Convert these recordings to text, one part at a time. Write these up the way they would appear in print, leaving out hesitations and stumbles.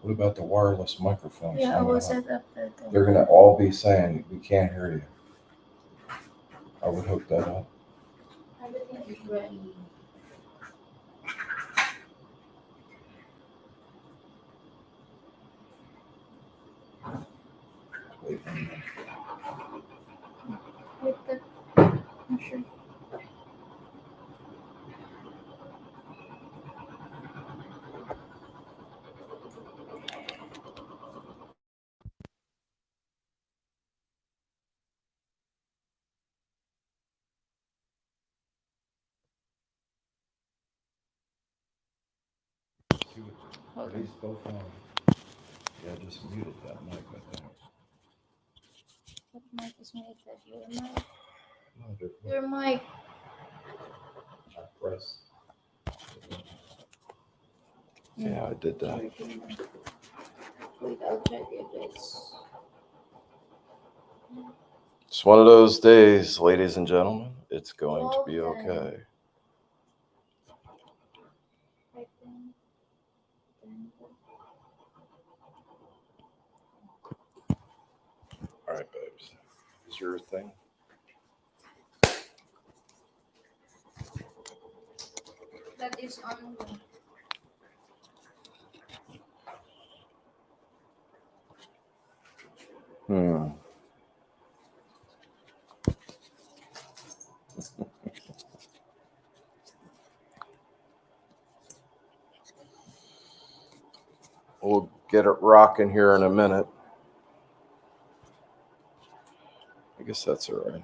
What about the wireless microphones? Yeah, I will set up the thing. They're gonna all be saying we can't hear you. I would hook that up. Everything is ready. Wait a minute. With the, I'm sure. Are these both on? Yeah, just muted that mic, I think. What mic is muted? Your mic. No, they're both. Your mic. I press. Yeah, I did that. Wait, I'll check if it's. It's one of those days, ladies and gentlemen. It's going to be okay. All right, babes. Is your thing? That is on. We'll get it rocking here in a minute. I guess that's all right.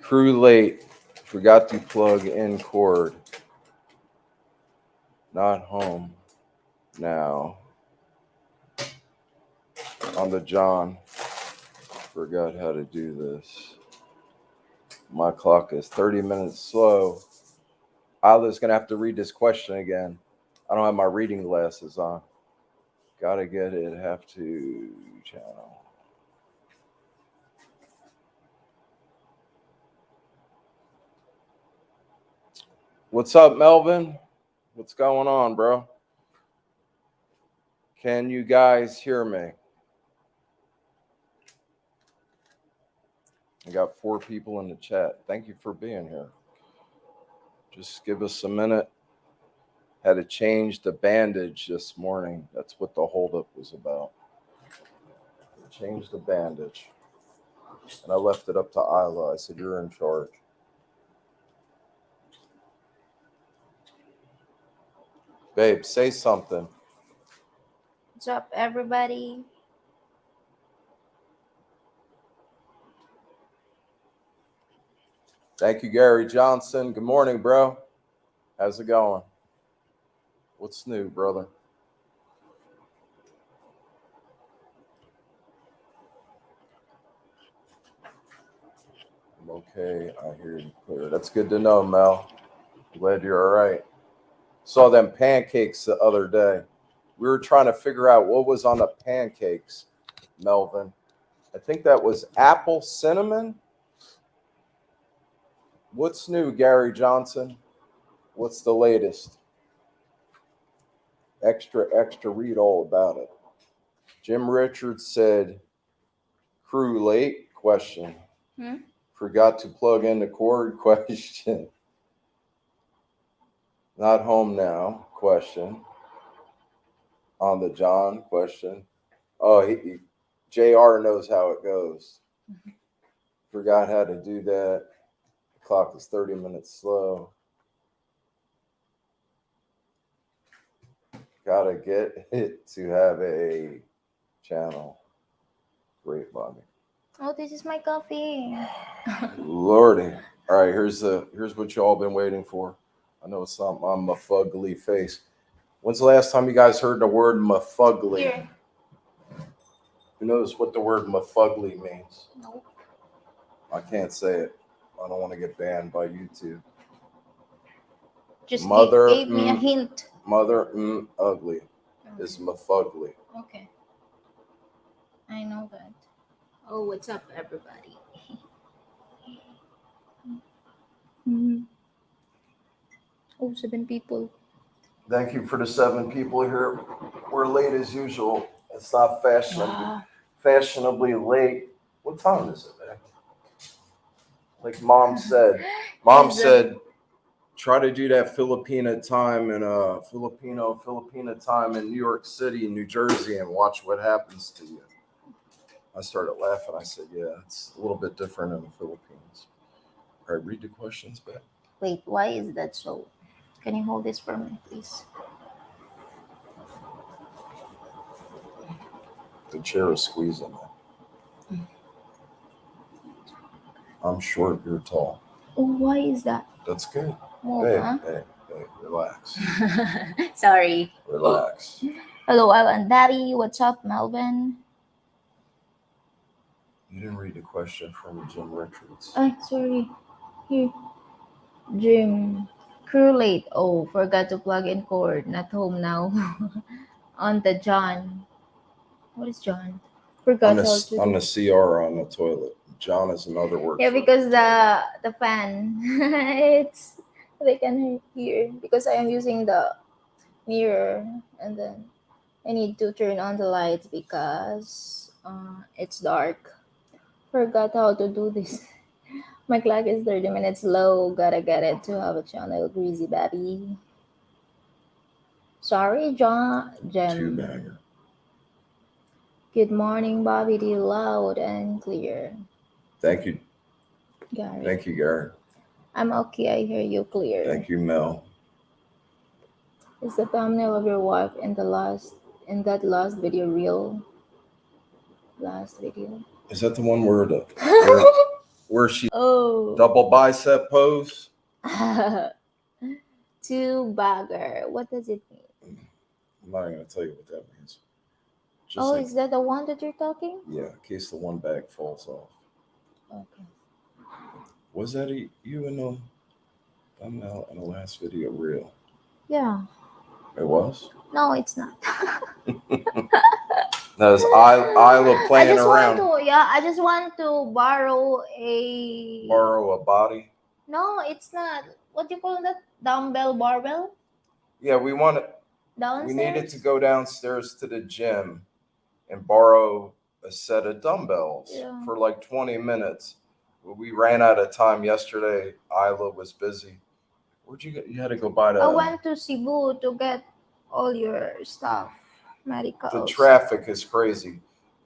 Crew late. Forgot to plug in cord. Not home now. On the John. Forgot how to do this. My clock is 30 minutes slow. Isla's going to have to read this question again. I don't have my reading glasses on. Gotta get it. Have to channel. What's up, Melvin? What's going on, bro? Can you guys hear me? I got 4 people in the chat. Thank you for being here. Just give us a minute. Had to change the bandage this morning. That's what the holdup was about. Change the bandage. And I left it up to Isla. I said, you're in charge. Babe, say something. What's up, everybody? Thank you, Gary Johnson. Good morning, bro. How's it going? What's new, brother? I'm okay. I hear you clear. That's good to know, Mel. Glad you're all right. Saw them pancakes the other day. We were trying to figure out what was on the pancakes, Melvin. I think that was apple cinnamon. What's new, Gary Johnson? What's the latest? Extra, read all about it. Jim Richards said, crew late? Question. Forgot to plug in the cord? Question. Not home now? Question. On the John? Question. Oh, JR knows how it goes. Forgot how to do that. The clock is 30 minutes slow. Gotta get it to have a channel. Great, Bobby. Oh, this is my coffee. Lordy. All right, here's what y'all been waiting for. I know it's not my fugly face. When's the last time you guys heard the word mafugly? Here. Who knows what the word mafugly means? Nope. I can't say it. I don't want to get banned by YouTube. Just mother gave me a hint. Mother ugly is mafugly. Okay. I know that. Oh, what's up, everybody? Oh, 7 people. Thank you for the 7 people here. We're late as usual. It's not fashionably late. What time is it, man? Like Mom said. Mom said, try to do that Filipina time and Filipina time in New York City, New Jersey, and watch what happens to you. I started laughing. I said, yeah, it's a little bit different in the Philippines. All right, read the questions back. Wait, why is that so? Can you hold this for me, please? The chair is squeezing me. I'm short, you're tall. Oh, why is that? That's good. Move, Hey, huh? hey, relax. Sorry. Relax. Hello, Evan Daddy. What's up, Melvin? You didn't read the question from Jim Richards. Sorry. Here. Jim. Crew late. Oh, forgot to plug in cord. Not home now. On the John. What is John? Forgot how to On do. the CR on the toilet. John is another word. Yeah, for because the fan. It's they can hear because I am using the mirror, and then I need to turn on the lights because it's dark. Forgot how to do this. My clock is 30 minutes low. Gotta get it to have a channel. Greasy baby. Sorry, John. Jem. Two-bagger. Good morning, Bobby D. Loud and clear. Thank you. Gary. Thank you, Gary. I'm okay. I hear you clear. Thank you, Mel. Is the thumbnail of your wife in that last video real? Last video. Is that the one where where she double bicep pose? Two-bagger. What does it mean? I'm not going to tell you what that means. Is that the one that you're talking? Yeah, in case the one bag falls off. Okay. Was that you in the thumbnail in the last video real? Yeah. It was? No, it's not. That was Isla playing around. I just want to borrow a body? No, it's not. What do you call that? Dumbbell barbell? Yeah, we needed to go downstairs to the gym and borrow a set of dumbbells for like 20 minutes. We ran out of time yesterday. Isla was busy. Where'd you get? You had to go buy the. I went to Cebu to get all your stuff, medical. The traffic is crazy.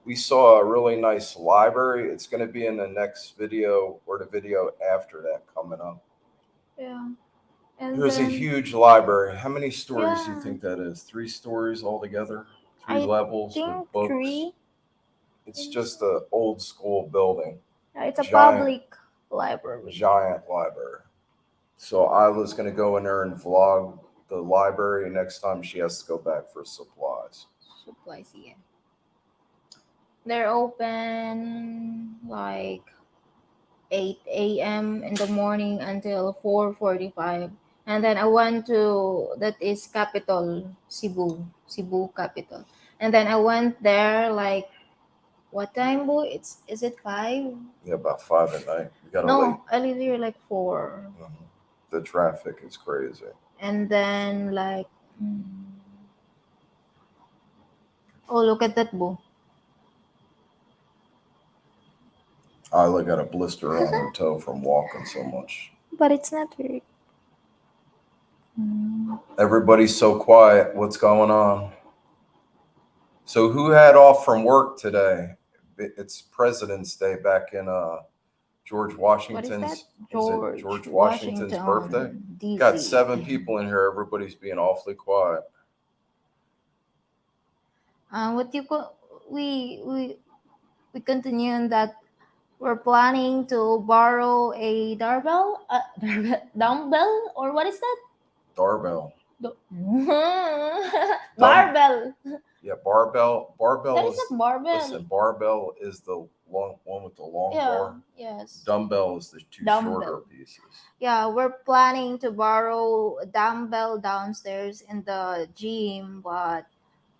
We saw a really nice library. It's going to be in the next video or the video after that coming up. Yeah. And there's a huge library. How many stories do you think that is? 3 stories altogether? 3 levels with books? 3. It's just an old school building. It's a public library. Giant library. So Isla's going to go in there and vlog the library. Next time she has to go back for supplies. Yeah. They're open like 8 a.m. in the morning until 4:45. And then I went to, that is capital, Cebu capital. And then I went there like, what time, Bo? Is it 5? Yeah, about 5 at night. I leave here like 4. The traffic is crazy. And then like, oh, look at that, Bo. Isla got a blister on her toe from walking so much. But it's not hurt. Everybody's so quiet. What's going on? So who had off from work today? It's President's Day back in George Washington's. George Washington's birthday. DC. Got 7 people in here. Everybody's being awfully quiet. What do you call? We continue on that. We're planning to borrow a dumbbell, or what is that? Barbell. Barbell. Yeah, barbell. That is a barbell. Listen, barbell is the long one with the long bar. Yes. Dumbbell is the 2 shorter pieces. Yeah, we're planning to borrow a dumbbell downstairs in the gym, but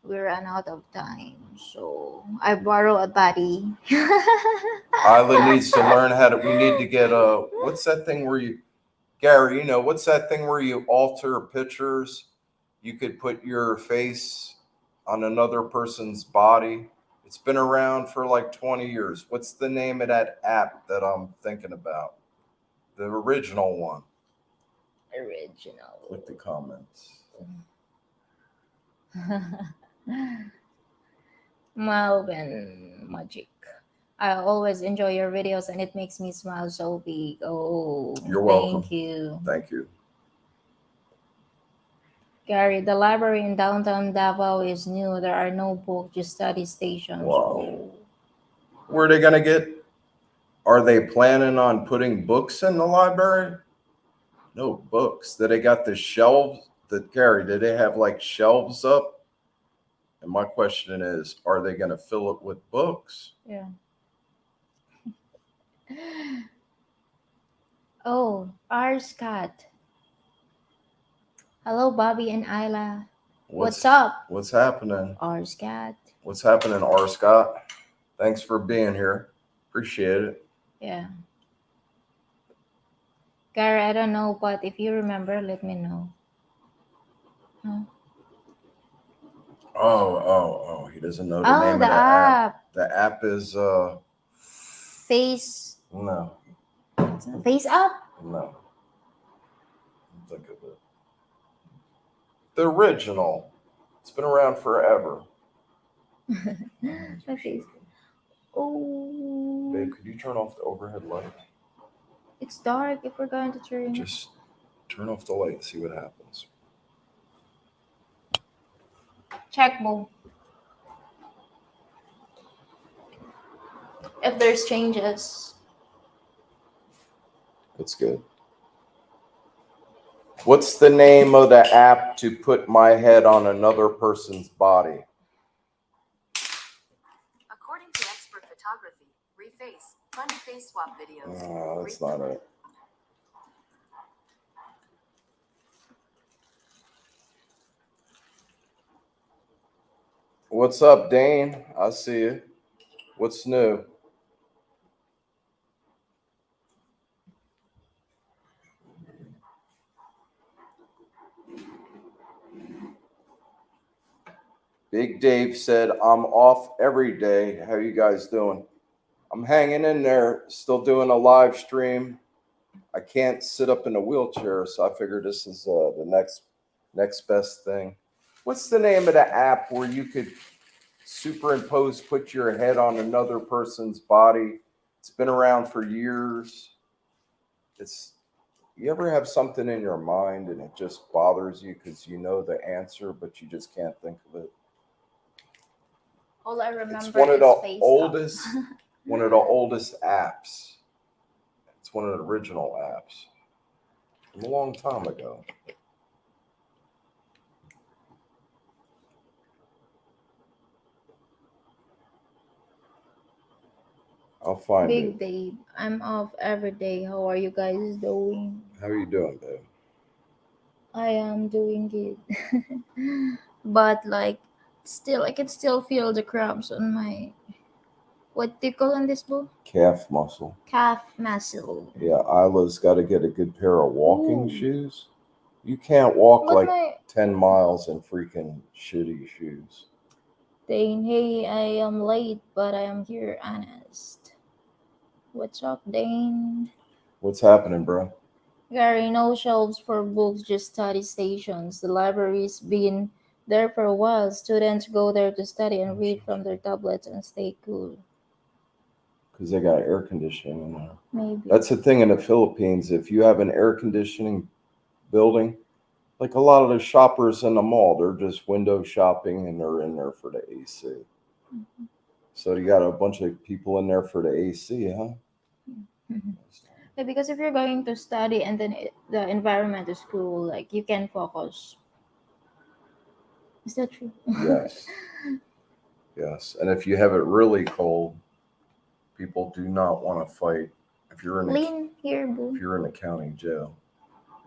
we ran out of time. So I borrow a body. Isla needs to learn how to. We need to get what's that thing where you, Gary? What's that thing where you alter pictures? you could put your face on another person's body. It's been around for like 20 years. What's the name of that app that I'm thinking about? The original one. Original. Click the comments. Melvin Magic. I always enjoy your videos and it makes me smile so big. Oh, You're welcome. Thank you. Thank you. Gary, the library in downtown Davao is new. There are no book, just study stations. Wow. Oh. Where are they going to get? Are they planning on putting books in the library? No books. Did they got the shelves? Gary, did they have like shelves up? And my question is, are they going to fill it with books? Yeah. Oh, R. Scott. Hello, Bobby and Isla. What's up? What's happening? R. Scott. What's happening, R. Scott? Thanks for being here. Appreciate it. Yeah. Gary, I don't know, but if you remember, let me know. Huh? Oh, he doesn't know the name of the the app. app. The app is Face. no. Face up. No. Think of it. The original. It's been around forever. My face. Oh. Babe, could you turn off the overhead light? It's dark if we're going to turn. Just turn off the light and see what happens. Check, Mo. If there's changes. That's good. What's the name of the app to put my head on another person's body? According to expert photography, reface, fun face swap videos. Oh, that's not it. What's up, Dane? I see you. What's new? Big Dave said, I'm off every day. How you guys doing? I'm hanging in there, still doing a live stream. I can't sit up in a wheelchair, so I figured this is the next best thing. What's the name of the app where you could superimpose, put your head on another person's body? It's been around for years. You ever have something in your mind and it just bothers you because you know the answer, but you just can't think of it? All I remember It's one of is the face oldest, up. one of the oldest apps. It's one of the original apps from a long time ago. I'll find Big it. Dave, I'm off every day. How are you guys doing? How are you doing, babe? I am doing good. But like still I can still feel the cramps on my what do you call on this boo? Calf muscle. Calf muscle. Yeah, Isla's got to get a good pair of walking Ooh. shoes. You can't walk But like 10 miles in freaking shitty shoes. Dane, hey, I am late, but I am here honest. What's up, Dane? What's happening, bro? Gary, no shelves for books, just study stations. The library's been there for a while. Students go there to study and read from their tablets and stay cool. Because they got air conditioning in there. Maybe. That's the thing in the Philippines. If you have an air conditioning building, like a lot of the shoppers in the mall, they're just window shopping and they're in there for the AC. Mm-hmm. So you got a bunch of people in there for the AC, huh? Mm-hmm. Yeah, because if you're going to study and then the environment is cool, like you can focus. Is that true? Yes. Yes. And if you have it really cold, people do not want to fight. If you're in Lean here, boo. if you're in a county jail,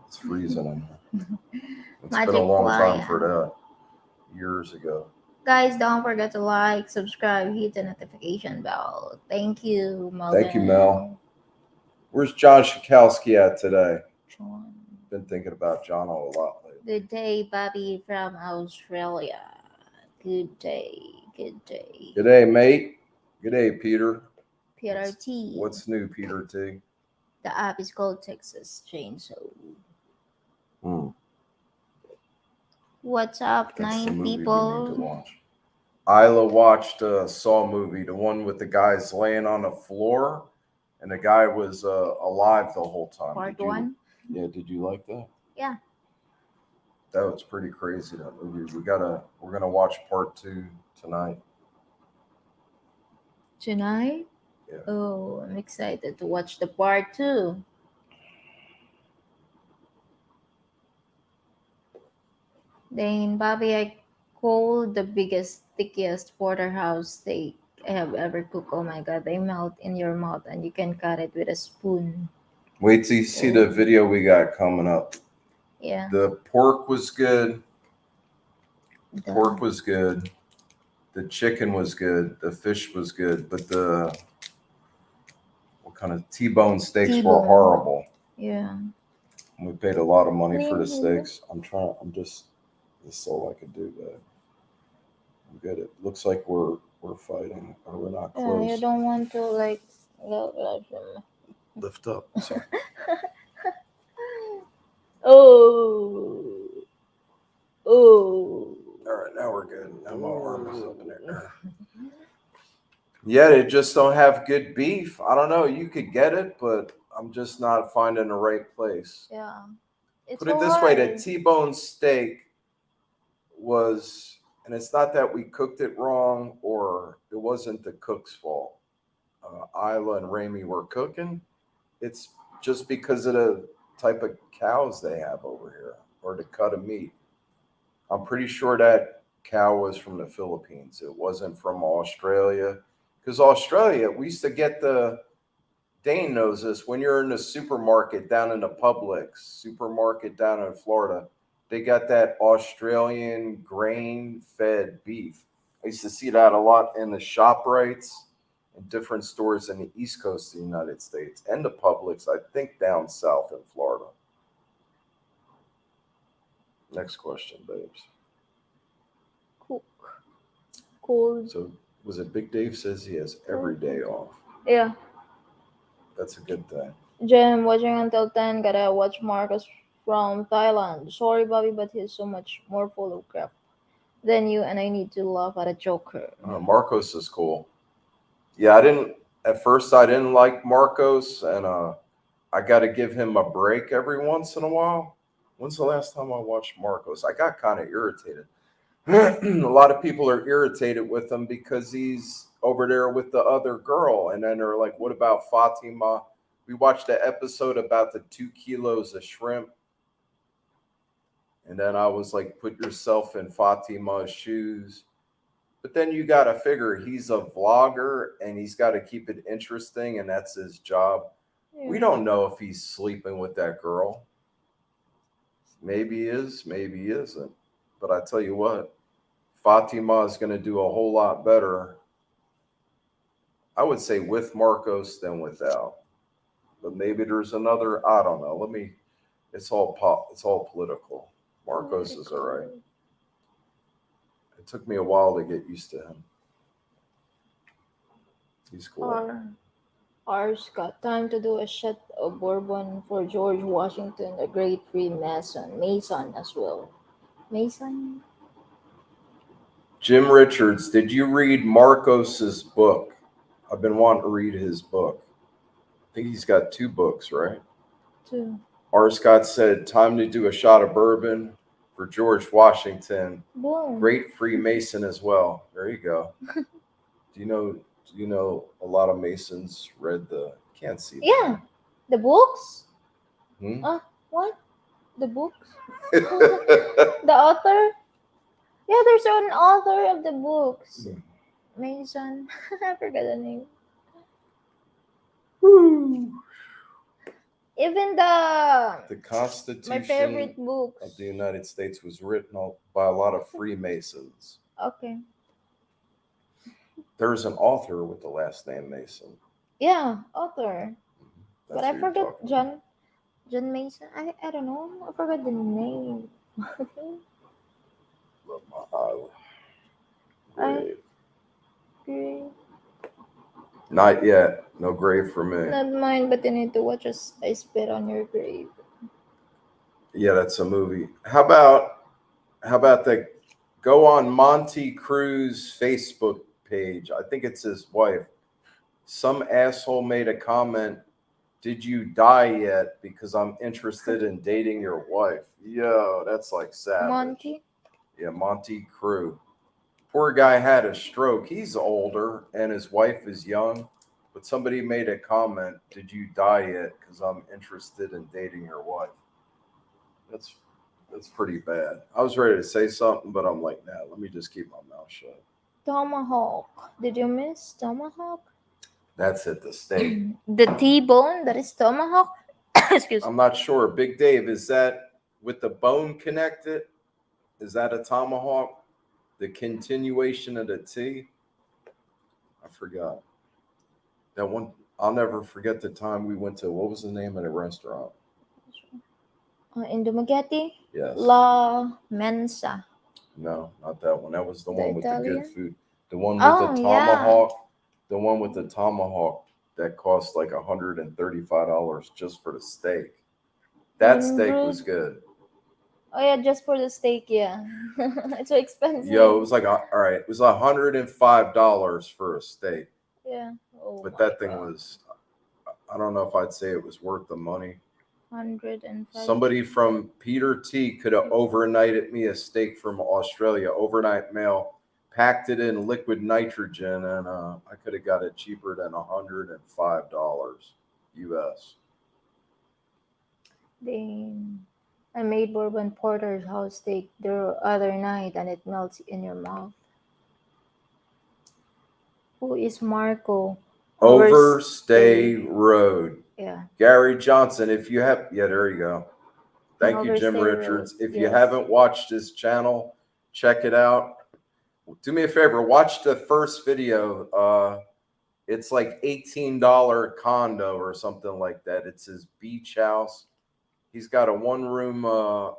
it's freezing in there. It's Magic been a long fly, time for that. Years ago. Guys, don't forget to like, subscribe, hit the notification bell. Thank you, Melvin. Thank you, Mel. Where's John Shikowski at today? John. Been thinking about John a lot lately. Good day, Bobby from Australia. Good day. Good day. Good day, mate. Good day, Peter. Peter T. What's new, Peter T? The app is called Texas Chainsaw. Hmm. What's up, That's the nine movie we need to people? watch. Isla watched a Saw movie, the one with the guys laying on the floor, and the guy was alive the whole time. Part Did you? one? Yeah. Did you like that? Yeah. That was pretty crazy. That movie. We're gonna watch part 2 tonight. Tonight? Yeah. Oh, I'm excited to watch the part two. Then, Bobby, I called the biggest, stickiest porterhouse steak I have ever cooked. Oh my god, they melt in your mouth and you can cut it with a spoon. Wait till you see the video we got coming up. Yeah. The pork was good. The Pork was good. The chicken was good. The fish was good. But the what kind of T-bone steaks were T-bone. horrible. Yeah. We paid a lot of money for the Mhm. steaks. This is all I could do, babe. I'm good. It looks like we're fighting or we're not Yeah, close. you don't want to like Lift up. Sorry. Oh. Oh. All right, now we're good. Now my arm is up in there. Yeah, they just don't have good beef. I don't know. You could get it, but I'm just not finding the right place. Yeah. It's Put it so this way: the hard. T-bone steak was, and it's not that we cooked it wrong or it wasn't the cook's fault. Isla and Ramey were cooking. It's just because of the type of cows they have over here or the cut of meat. I'm pretty sure that cow was from the Philippines. It wasn't from Australia. Because Australia, we used to get the Dane knows this. When you're in the supermarket down in the Publix supermarket down in Florida, they got that Australian grain-fed beef. I used to see that a lot in the ShopRites and different stores in the East Coast of the United States and the Publix. I think down south in Florida. Next question, babes. Cook. Cold. So was it Big Dave says he has every day off? Yeah. That's a good thing. Jem, watching until 10. Gotta watch Marcus from Thailand. Sorry, Bobby, but he's so much more full of crap than you, and I need to laugh at a joker. Marcos is cool. Yeah, at first I didn't like Marcos, and I got to give him a break every once in a while. When's the last time I watched Marcos? I got kind of irritated. A lot of people are irritated with him because he's over there with the other girl, and then they're like, "What about Fatima?" We watched the episode about the 2 kilos of shrimp, and then I was like, "Put yourself in Fatima's shoes." But then you got to figure he's a vlogger and he's got to keep it interesting, and that's his job. We don't know if he's sleeping with that girl. Maybe he is, maybe he isn't. But I tell you what, Fatima is going to do a whole lot better, I would say, with Marcos than without. But maybe there's another, I don't know. It's all political. Marcos is all right. It took me a while to get used to him. He's cool. Ours got time to do a shot of bourbon for George Washington, the great Freemason. Mason as well. Mason? Jim Richards, did you read Marcos's book? I've been wanting to read his book. I think he's got 2 books, right? 2. R. Scott said, "Time to do a shot of bourbon for George Washington. Boom. Great Freemason as well." There you go. Do you know a lot of Masons read the can't see that. Yeah. The books? Hmm? What? The books? The author? Yeah, there's an author of the books. Mason. I forgot the name. Woo. Even The my Constitution favorite books. of the United States was written by a lot of Freemasons. Okay. There's an author with the last name Mason. Yeah, author. That's But I who you're forgot talking about. John Mason. I don't know. I forgot the name. Love my eye. I Grave. agree. Not yet. No grave for me. Not mine, but you need to watch us. I spit on your grave. Yeah, that's a movie. How about that? Go on Monty Cruz Facebook page. I think it's his wife. Some asshole made a comment. Did you die yet? Because I'm interested in dating your wife. Yo, that's like savage. Monty? Yeah, Monty Crew. Poor guy had a stroke. He's older and his wife is young. But somebody made a comment. Did you die yet? Because I'm interested in dating your wife. That's pretty bad. I was ready to say something, but I'm like, nah, let me just keep my mouth shut. Tomahawk. Did you miss Tomahawk? That's it, the steak. The T-bone, that is Tomahawk. Excuse me. I'm not sure. Big Dave, is that with the bone connected? Is that a tomahawk? The continuation of the T? I forgot. That one, I'll never forget the time we went to, what was the name of the restaurant? In Dumaguete? Yes. La Mensa. No, not that one. That was the The one with the Italian? good food. The one with Oh, the yeah. tomahawk. The one with the tomahawk that cost like $135 just for the steak. That steak was 100? good. Oh yeah, just for the steak, yeah. It's so expensive. Yo, it was like all right. It was $105 for a steak, Yeah. Oh but my that thing God. was. I don't know if I'd say it was worth the money. 105. Somebody from Peter T could have overnighted me a steak from Australia, overnight mail, packed it in liquid nitrogen, and I could have got it cheaper than $105 US. I made bourbon porter's house steak the other night and it melts in your mouth. Who is Marco? Overstay Road. Yeah. Gary Johnson, if you have, yeah, there you go. Thank you, Jim Overstay Richards. Road, If you yes. haven't watched his channel, check it out. Do me a favor, watch the first video. It's like $18 condo or something like that. It's his beach house. He's got a one-room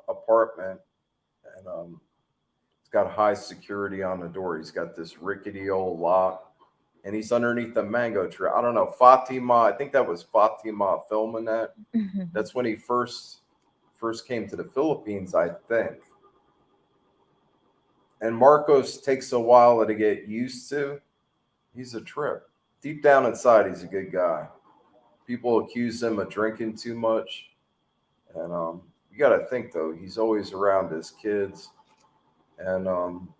apartment, and it's got high security on the door. He's got this rickety old lock, and he's underneath the mango tree. I don't know, Fatima. I think that was Fatima filming that. That's when he first came to the Philippines, I think. And Marcos takes a while to get used to. He's a trip. Deep down inside, he's a good guy. People accuse him of drinking too much, and you got to think though, he's always around his kids, and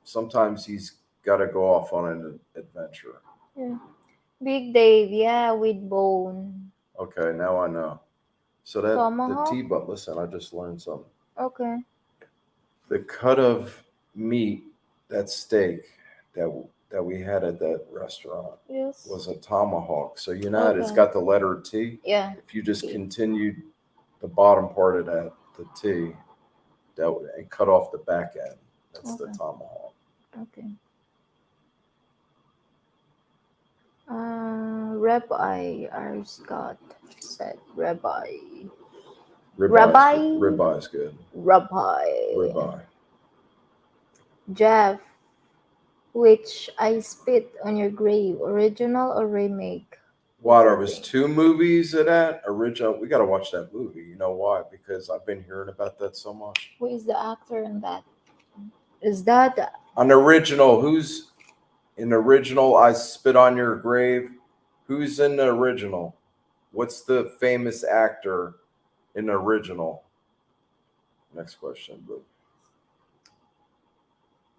sometimes he's got to go off on an adventure. Yeah. Big Dave, yeah, with bone. Okay, now I know. So that Tomahawk? the T-bone. Listen, I just learned something. Okay. The cut of meat, that steak that we had at that restaurant Yes. was a tomahawk. So you know how it's Okay. got the letter T. Yeah. If you just T. continued the bottom part of that, the T, that would, and cut off the back end. That's the Okay. tomahawk. Okay. Rabbi R. Scott said Rabbi. Ribeye is good. Rabbi. Ribeye. Jeff, which I spit on your grave, original or remake? Wow, there was two movies of that original. We got to watch that movie. You know why? Because I've been hearing about that so much. Who is the actor in that? Is that An original? Who's in the original? I Spit on Your Grave. Who's in the original? What's the famous actor in the original? Next question, Blue.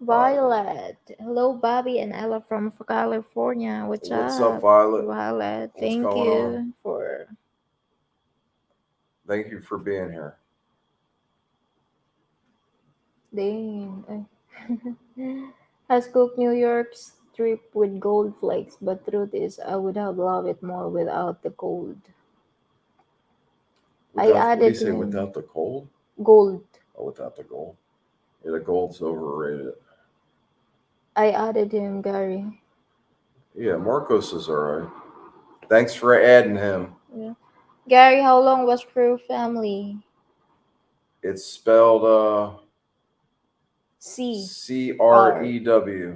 Violet? Hello, Bobby and Ella from California. What's up, Violet? Violet, What's thank going you on? for. Thank you for being here. Dang. Has cooked New York strip with gold flakes, but truth is, I would have loved it more without the gold. What do you added say? in Without the cold? gold. Oh, without the gold. Yeah, the gold's overrated. I added him, Gary. Yeah, Marcos is all right. Thanks for adding him. Yeah. Gary, how long was Crew family? It's spelled Crew.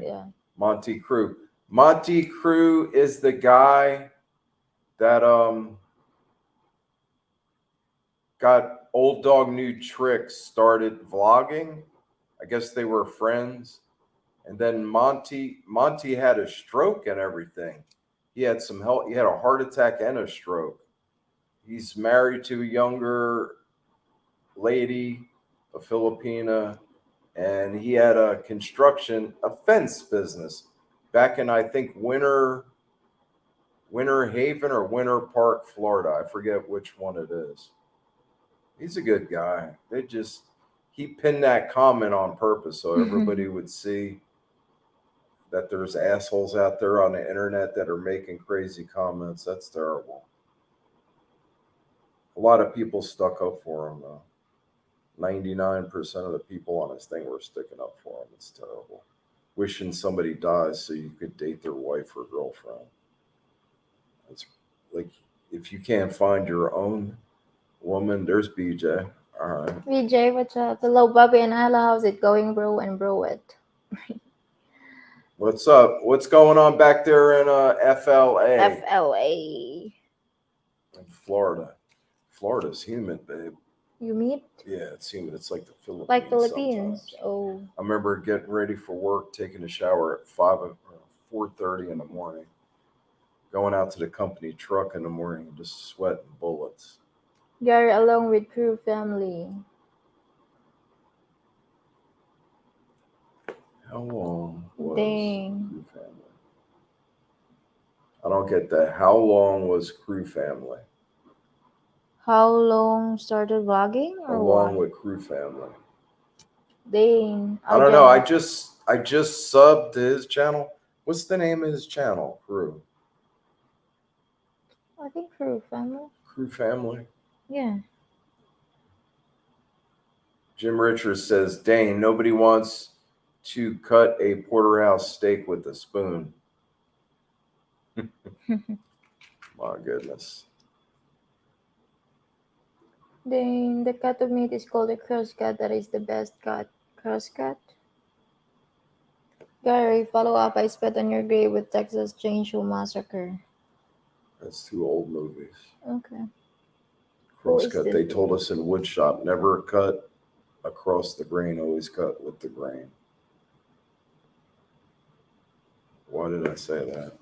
Yeah. Monty Crew. Monty Crew is the guy that got Old Dog New Tricks started vlogging. I guess they were friends. And then Monty had a stroke and everything. He had some help. He had a heart attack and a stroke. He's married to a younger lady, a Filipina, and he had a fence business back in, I think, Winter Haven or Winter Park, Florida. I forget which one it is. He's a good guy. He pinned that comment on purpose so everybody would see that there's assholes out there on the internet that are making crazy comments. That's terrible. A lot of people stuck up for him though. 99% of the people on this thing were sticking up for him. It's terrible. Wishing somebody dies so you could date their wife or girlfriend. It's like if you can't find your own woman, there's BJ. All right. VJ, what's up? Hello, Bobby and Ella. How's it going, bro and broette? What's up? What's going on back there in FLA? FLA. In Florida. Florida's humid, babe. You meet? Yeah, it's humid. It's like the Philippines. Like Philippines. Sometimes. Oh. I remember getting ready for work, taking a shower at 4:30 in the morning, going out to the company truck in the morning, and just sweating bullets. Gary along with crew family. How long was Dang. Crew Family? I don't get that. How long was Crew Family? How long started vlogging or Along what? with Crew Family. Dang. I don't know. I just subbed to his channel. What's the name of his channel? I think crew family. Crew Family. Yeah. Jim Richards says, "Dane, nobody wants to cut a porterhouse steak with a spoon." My goodness. Dang. The cut of meat is called a cross cut. That is the best cut. Cross cut. Gary, follow up. I spit on your grave with Texas Chainsaw Massacre. That's two old movies. Okay. Cross is cut. this They told us in wood shop, never cut across the grain, always cut with the grain. Why did I say that?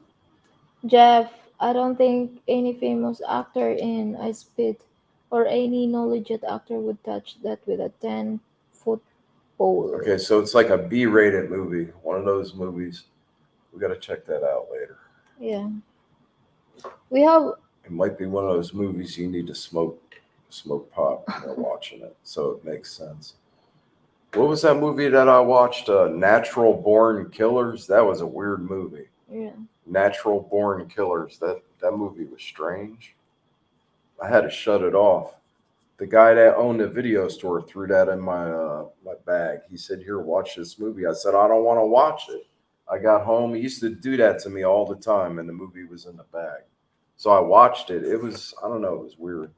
Jeff, I don't think any famous actor in I Spit or any knowledgeable actor would touch that with a 10-foot pole. Okay, so it's like a B-rated movie. One of those movies. We got to check that out later. Yeah. We have It might be one of those movies you need to smoke pot when you're watching it, so it makes sense. What was that movie that I watched? Natural Born Killers. That was a weird movie. yeah. Natural Born Killers. That movie was strange. I had to shut it off. The guy that owned the video store threw that in my bag. He said, "Here, watch this movie." I said, "I don't want to watch it." I got home. He used to do that to me all the time, and the movie was in the bag. So I watched it. It was, I don't know, it was weird.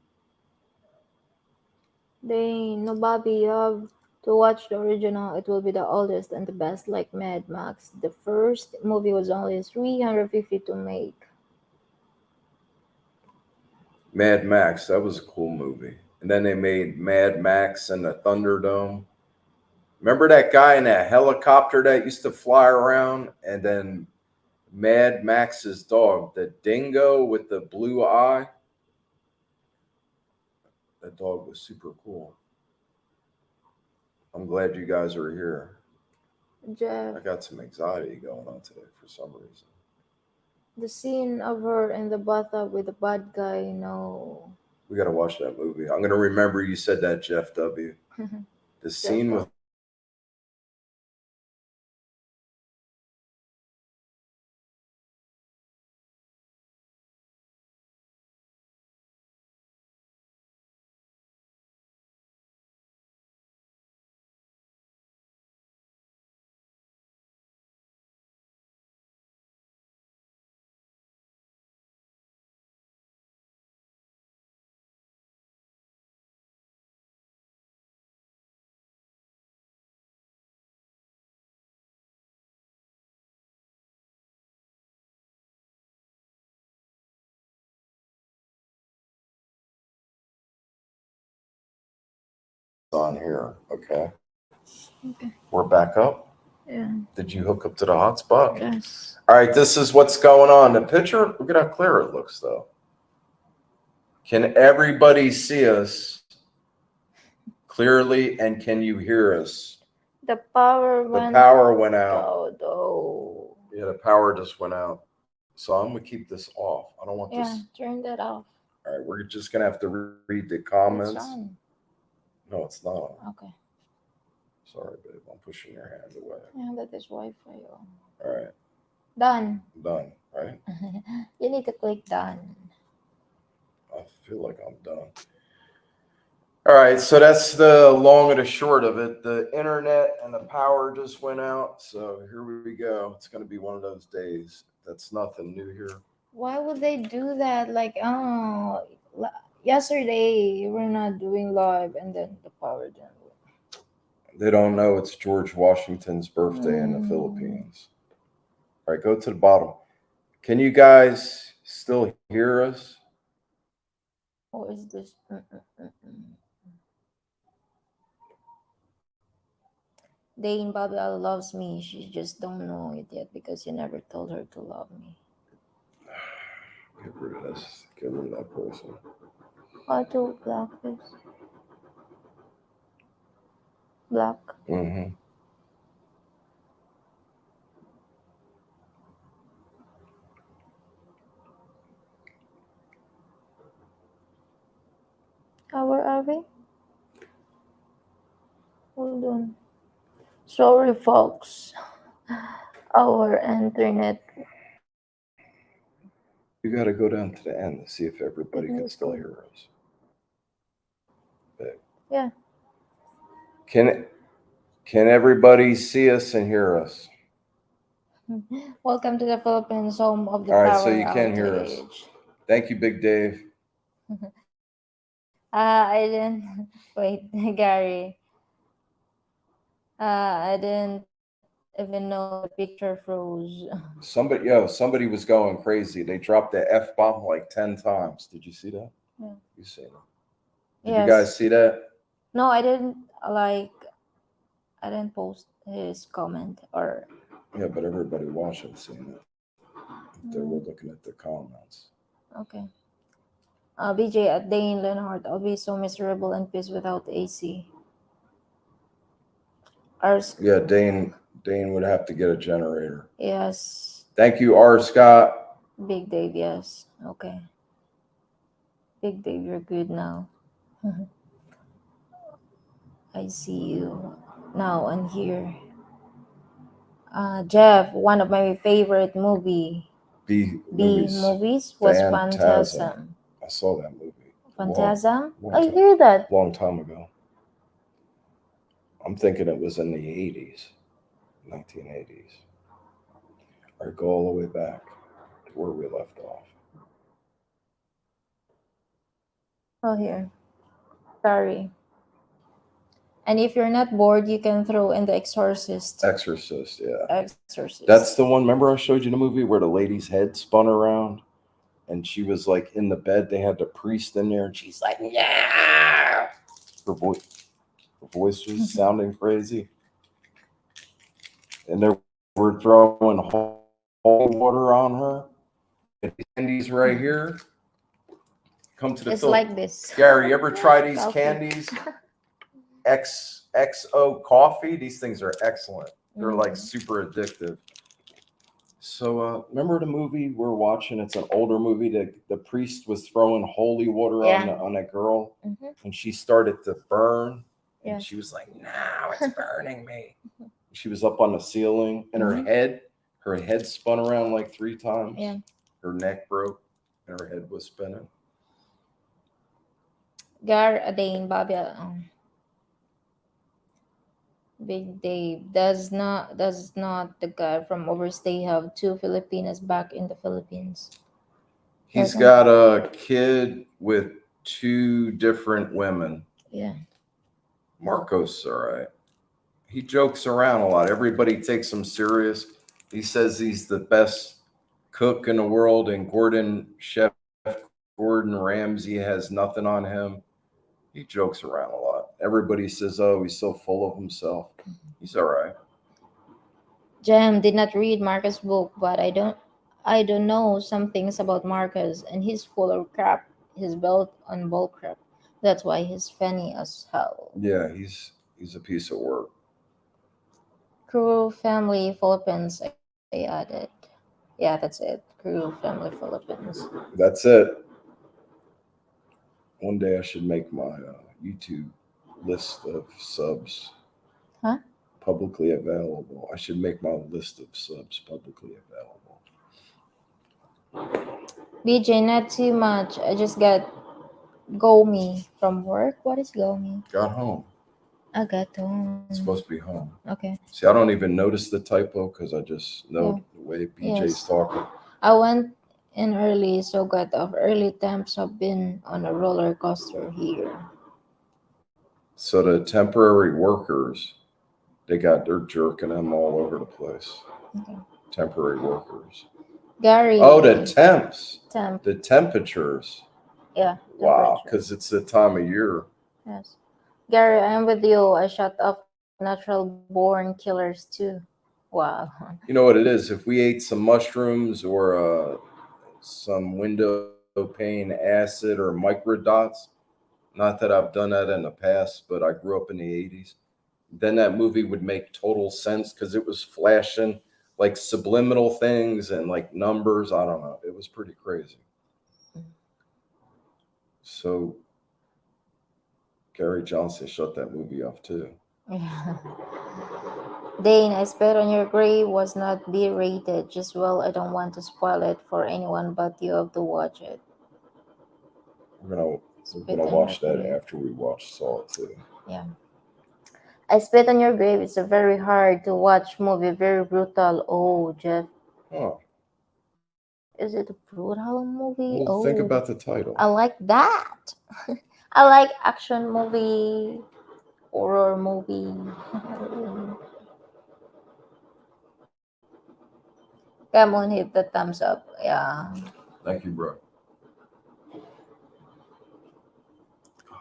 No, Bobby, you have to watch the original. It will be the oldest and the best, like Mad Max. The first movie was only 350 to make. Mad Max, that was a cool movie. And then they made Mad Max and the Thunderdome. Remember that guy in that helicopter that used to fly around? And then Mad Max's dog, the dingo with the blue eye. That dog was super cool. I'm glad you guys are here. Jeff, I got some anxiety going on today for some reason. the scene of her in the bathtub with the bad guy, no. We got to watch that movie. I'm going to remember you said that, Jeff W. The scene with on here. Okay. Okay. We're back up. Yeah. Did you hook up to the hotspot? Yes. All right, this is what's going on. The picture, look at how clear it looks, though. Can everybody see us clearly, and can you hear us? The power The went power went out. out. Oh. Yeah, the power just went out. So I'm gonna keep this off. I don't want Yeah, this. turn that off. All right, we're just gonna have to read the It's comments. on. No, it's not. Okay. Sorry, babe. I'm pushing your hand away. Yeah, that is Wi-Fi. Oh. All right, Done. done. Right? You need to click done. I feel like I'm done. All right, so that's the long and the short of it. The internet and the power just went out. So here we go. It's going to be one of those days. That's nothing new here. Why would they do that? Like, yesterday we're not doing live, and then the power didn't work. They don't know it's George Washington's birthday in the Philippines. All right, go to the bottom. Can you guys still hear us? What is this? Dane Babel loves me. She just don't know it yet because you never told her to love me. Get rid of this. Get rid of that person. How to black this? Black. Mm-hmm. Where are we? Hold on. Sorry, folks. Our internet. You got to go down to the end to see if everybody can still hear us. Babe. Yeah. Can everybody see us and hear us? Welcome to the Philippines, home of the All right, power so you can hear us. outage. Thank you, Big Dave. I didn't wait, Gary. I didn't even know the picture froze. Somebody was going crazy. They dropped the F-bomb like 10 times. Did you see that? Yeah. You seen it? Did Yes. you guys see that? No, I didn't I didn't post his comment or. Yeah, but everybody watching seen it. If they were looking at the comments. Okay. BJ at Dane Leonhardt, I'll be so miserable and pissed without AC. Yeah, Dane would have to get a generator. Yes. Thank you, R. Scott. Big Dave, yes. Okay. Big Dave, you're good now. I see you now and here. Jeff, one of my favorite movies was Phantasm. I saw that movie. Phantasm? I hear that. Long time ago. I'm thinking it was in the 80s, 1980s. All right, go all the way back to where we left off. Oh, here. Sorry. And if you're not bored, you can throw in The Exorcist. Exorcist, yeah. Exorcist. That's the one. Remember I showed you the movie where the lady's head spun around and she was like in the bed. They had the priest in there and she's like, yeah. Her voice was sounding crazy. And they were throwing holy water on her. And the candies right here. Come to the It's Philippines. like this. Gary, you ever try these Coffee. candies? XO coffee. These things are excellent. They're like super addictive. So remember the movie we're watching? It's an older movie. The priest was throwing holy water on a girl, and she started to burn. And she was like, "No, it's burning me." She was up on the ceiling, and her head spun around like 3 times. Yeah. Her neck broke, and her head was spinning. Gar Adain Babia. Big Dave does not the guy from overstay have 2 Filipinas back in the Philippines? He's got a kid with 2 different women. Yeah. Marcos, all right. He jokes around a lot. Everybody takes him serious. He says he's the best cook in the world, and Chef Gordon Ramsay has nothing on him. He jokes around a lot. Everybody says, "Oh, he's so full of himself." He's all right. Jem did not read Marcus' book, but I don't know some things about Marcus, and he's full of crap. He's built on bull crap. That's why he's funny as hell. Yeah, he's a piece of work. Crew Family Philippines, I added. Yeah, that's it. Crew Family Philippines. That's it. One day I should make my YouTube list of subs Huh? publicly available. I should make my list of subs publicly available. BJ, not too much. I just got Gomi from work. What is Gomi? Got home. I got home. It's supposed to be home. Okay. See, I don't even notice the typo because I just know Yeah. the way BJ's Yes. talking. I went in early, so got off early. Temps have been on a roller coaster here. So the temporary workers, they're jerking them all over the place. Okay. Temporary workers. Gary. Oh, the temps, Temp. the temperatures. Yeah. Wow, Temperature. because it's the time of year. Yes. Gary, I'm with you. I shut off natural born killers too. Wow. You know what it is? If we ate some mushrooms or some window pane acid or microdots, not that I've done that in the past, but I grew up in the 80s, then that movie would make total sense because it was flashing like subliminal things and like numbers. I don't know. It was pretty crazy. So Gary Johnson shut that movie off too. Yeah. Dane, I Spit on Your Grave was not B rated. Just well, I don't want to spoil it for anyone, but you have to watch it. We're gonna Spit we're gonna on Your watch that Grave. after we watch Saw too. Yeah. I Spit on Your Grave is a very hard to watch movie, very brutal. Oh, Jeff. Oh, Is it a brutal movie? well, Oh, think about the I title. like that. I like action movie, horror movie. Come on, hit the thumbs up. Yeah. Thank you, bro.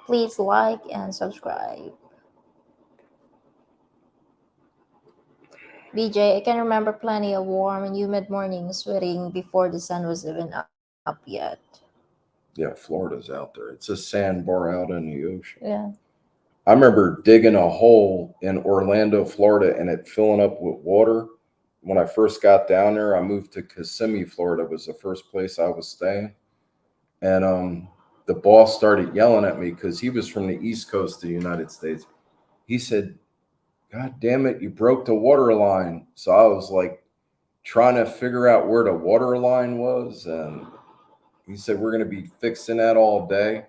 Please like and subscribe. BJ, I can remember plenty of warm and humid mornings sweating before the sun was even up yet. Yeah, Florida's out there. It's a sandbar out in the ocean. Yeah. I remember digging a hole in Orlando, Florida, and it filling up with water. When I first got down there, I moved to Kissimmee, Florida. Was the first place I was staying, and the boss started yelling at me because he was from the East Coast of the United States. He said, "God damn it, you broke the water line." So I was like trying to figure out where the water line was, and he said, "We're going to be fixing that all day."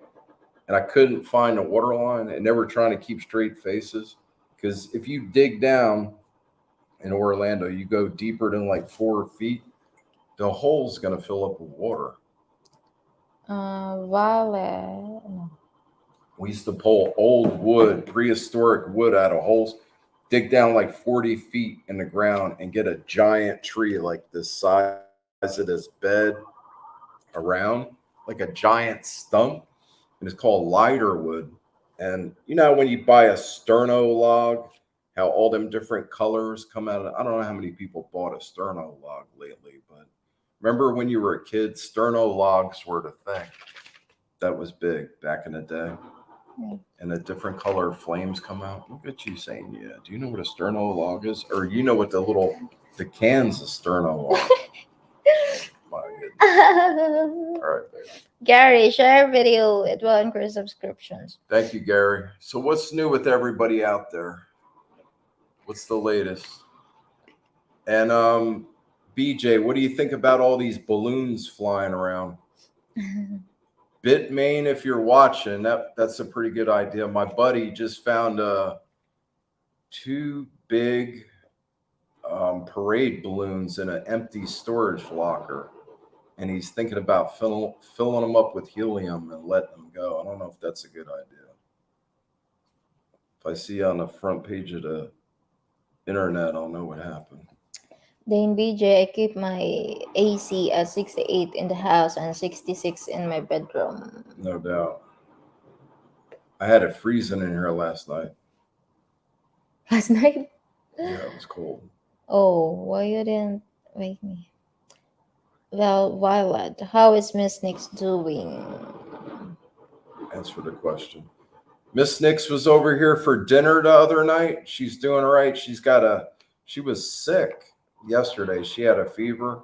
And I couldn't find the water line, and they were trying to keep straight faces because if you dig down in Orlando, you go deeper than like 4 feet, the hole's going to fill up with water. Vale. No. We used to pull old wood, prehistoric wood out of holes, dig down like 40 feet in the ground, and get a giant tree like this size of this bed around, like a giant stump. And it's called lighter wood. And you know when you buy a sterno log, how all them different colors come out of, I don't know how many people bought a sterno log lately, but remember when you were a kid, sterno logs were the thing that was big back in the day. Yeah. And the different color flames come out. Look at you saying, yeah. Do you know what a sterno log is? Or you know what the cans of sterno are? My goodness. All right, baby. Gary, share video. It will increase subscriptions. Thank you, Gary. So what's new with everybody out there? What's the latest? And BJ, what do you think about all these balloons flying around? Bitmain, if you're watching, that's a pretty good idea. My buddy just found two big parade balloons in an empty storage locker, and he's thinking about filling them up with helium and letting them go. I don't know if that's a good idea. If I see on the front page of the internet, I'll know what happened. Then BJ, I keep my AC at 68 in the house and 66 in my bedroom. No doubt. I had it freezing in here last night. Last night? Yeah, it was cold. Oh, why you didn't wake me? Well, Violet, how is Ms.Nix doing? Answer the question. Ms.Nix was over here for dinner the other night. She's doing all right. She was sick yesterday. She had a fever.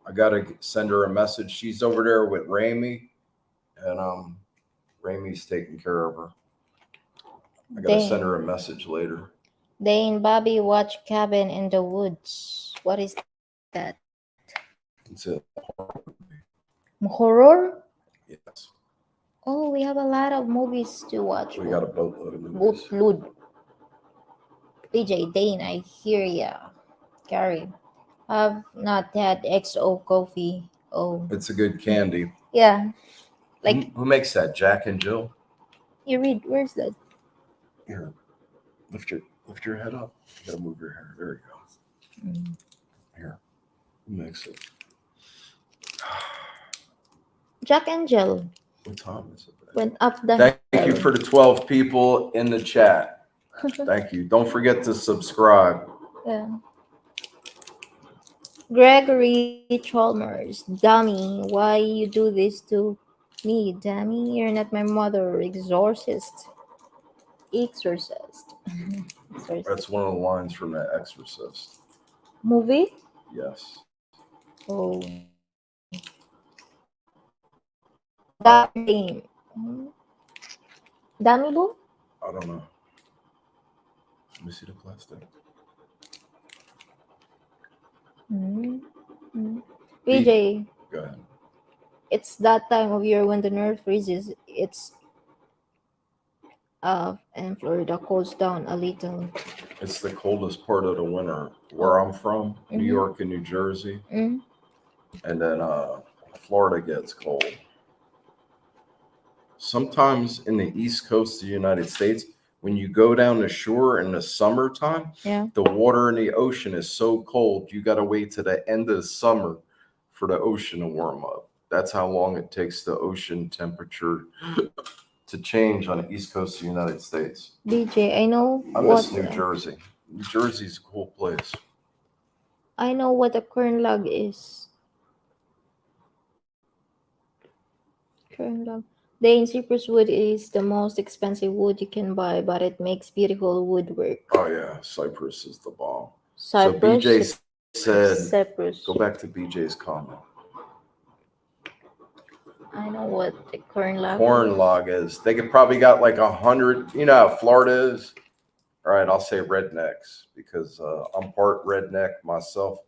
I gotta send her a message. She's over there with Ramey, and Ramey's taking care of her. I gotta send her a message later. They and Bobby watch Cabin in the Woods. What is that? It's a Horror? yes. Oh, we have a lot of movies to watch. We got a boatload of movies. Boatload. PJ, Dane, I hear ya. Gary, I've not had XO coffee. Oh, It's a good candy. yeah. Like Who makes that? Jack and Jill. you read. Where's that? Here, lift your head up. You gotta move your hair. There you go. Here, who makes it? Jack and Jill What time is it? went up the. Thank you for the 12 people in the chat. Thank you. Don't forget to subscribe. Yeah. Gregory Chalmers, dummy, why you do this to me, dummy? You're not my mother. Exorcist. Exorcist. That's one of the lines from The Exorcist. Movie? Yes. Oh. That name. Dummy boo? I don't know. Let me see the plastic. PJ, Go ahead. it's that time of year when the earth freezes. It's and Florida cools down a little. It's the coldest part of the winter where I'm from, New York and New Jersey. Mm. And then Florida gets cold. Sometimes in the East Coast of the United States, when you go down the shore in the summertime, Yeah. the water in the ocean is so cold, you got to wait to the end of the summer for the ocean to warm up. That's how long it takes the ocean temperature to change on the East Coast of the United States. DJ, I know I miss New Jersey. New Jersey's a cool place. I know what a corn log is. Corn log. The cypress wood is the most expensive wood you can buy, but it makes beautiful woodwork. Oh yeah, Cyprus is the bomb. Cyprus. So BJ said, Cyprus. go back to BJ's comment. I know what the corn log. Corn log is. They could probably got like 100. You know how Florida is. All right, I'll say rednecks because I'm part redneck myself.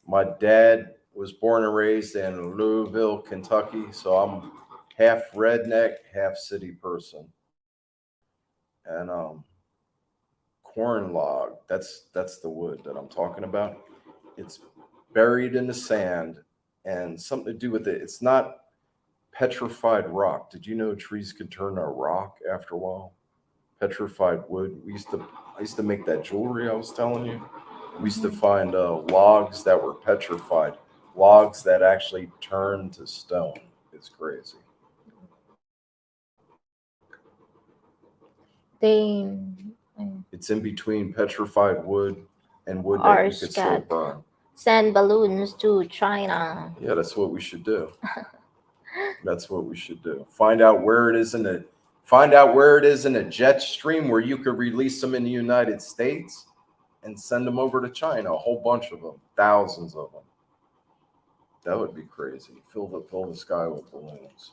My dad was born and raised in Louisville, Kentucky, so I'm half redneck, half city person. And corn log, that's the wood that I'm talking about. It's buried in the sand and something to do with it. It's not petrified rock. Did you know trees could turn to rock after a while? Petrified wood. I used to make that jewelry I was telling you. We used to find logs that were petrified, logs that actually turned to stone. It's crazy. It's in between petrified wood and wood that you could still burn. Send balloons to China. Yeah, that's what we should do. That's what we should do. Find out where it is in a jet stream where you could release them in the United States and send them over to China. A whole bunch of them, thousands of them. That would be crazy. Fill the sky with balloons.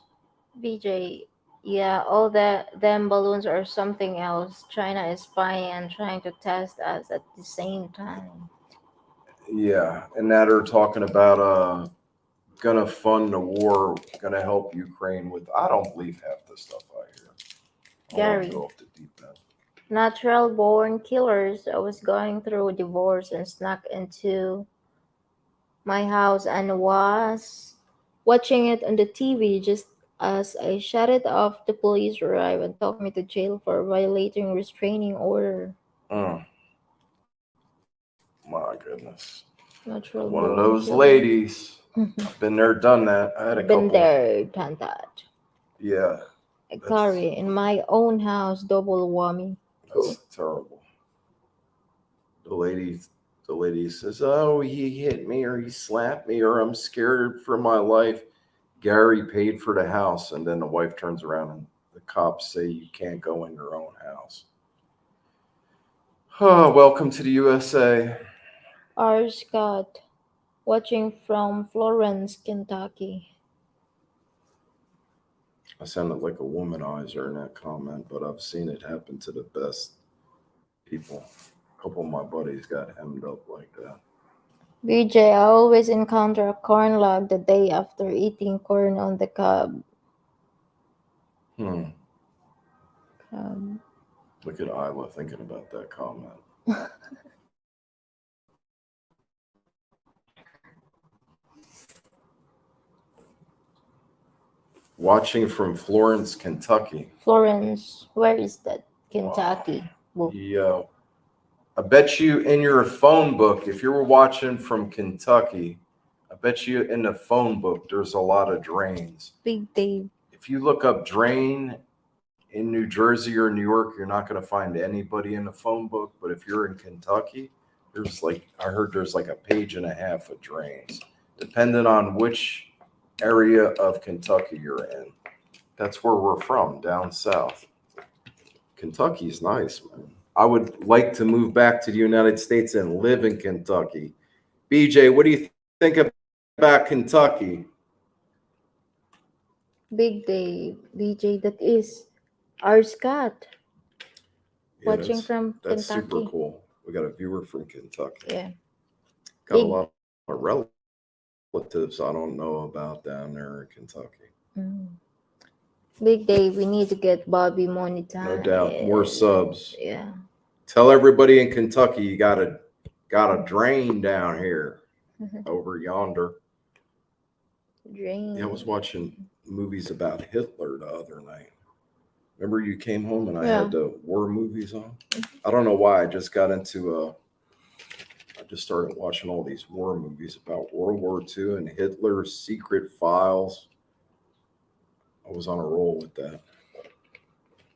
BJ, yeah, all them balloons are something else. China is spying and trying to test us at the same time. Yeah, and now they're talking about gonna fund the war, gonna help Ukraine with. I don't believe half the stuff I hear. Gary, go off the deep end. Natural born killers. I was going through a divorce and snuck into my house and was watching it on the TV. Just as I shut it off, the police arrived and took me to jail for violating restraining order. My goodness. Natural One of born those killers. ladies. I've been there, done that. I had a couple. Been there, done that. Yeah. a curry in my own house, double whammy. That's terrible. The lady says, "Oh, he hit me or he slapped me or I'm scared for my life." Gary paid for the house, and then the wife turns around and the cops say you can't go in your own house. Oh, welcome to the USA. R. Scott, watching from Florence, Kentucky. I sounded like a womanizer in that comment, but I've seen it happen to the best people. A couple of my buddies got hemmed up like that. BJ, I always encounter a corn log the day after eating corn on the cob. Hmm. Um, Look at Isla thinking about that comment. Watching from Florence, Kentucky. Florence, where is that? Kentucky. Well, Yeah. I bet you in your phone book, if you were watching from Kentucky, I bet you in the phone book there's a lot of drains. Big Dave. If you look up drain in New Jersey or New York, you're not going to find anybody in the phone book. But if you're in Kentucky, I heard there's like a page and a half of drains, depending on which area of Kentucky you're in. That's where we're from, down south. Kentucky's nice, man. I would like to move back to the United States and live in Kentucky. BJ, what do you think about Kentucky? Big Dave. BJ, that is R. Scott, Yeah, watching from that's super Kentucky. cool. We got a viewer from Kentucky. Yeah. Got a Big- lot of relatives I don't know about down there in Kentucky. Mm. Big Dave, we need to get Bobby monetized. No doubt. More subs. Yeah. Tell everybody in Kentucky you got a drain down here over yonder. Drain. Yeah, I was watching movies about Hitler the other night. Remember you came home and I Yeah. had the war movies on? I don't know why. I just got into I just started watching all these war movies about World War II and Hitler's secret files. I was on a roll with that.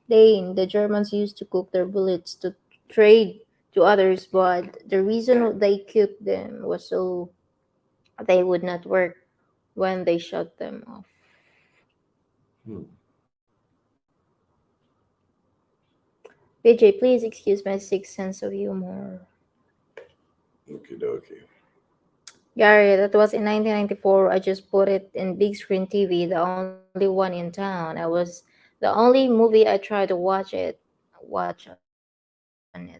The Germans used to cook their bullets to trade to others, but the reason they cooked them was so they would not work when they shut them off. BJ, please excuse my sick sense of humor. Okie dokie. Gary, that was in 1994. I just put it in big screen TV, the only one in town. I was the only movie I tried to watch on it. I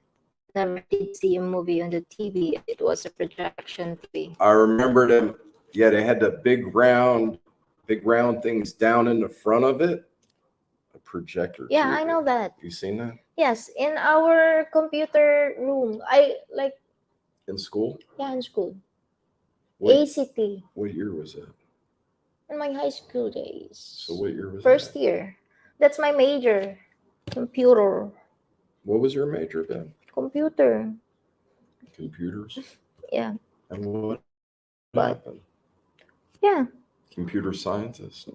never did see a movie on the TV, and it was a projection TV. I remember them. Yeah, they had the big round things down in the front of it. A projector. Yeah, TV. I know that. You seen that Yes, in our computer room. I like in school? yeah, in school. What, ACT what year was that? in my high school days. So what year was First that? year. That's my major. Computer. What was your major then? Computer. Computers. Yeah. And what But happened? yeah. Computer scientist.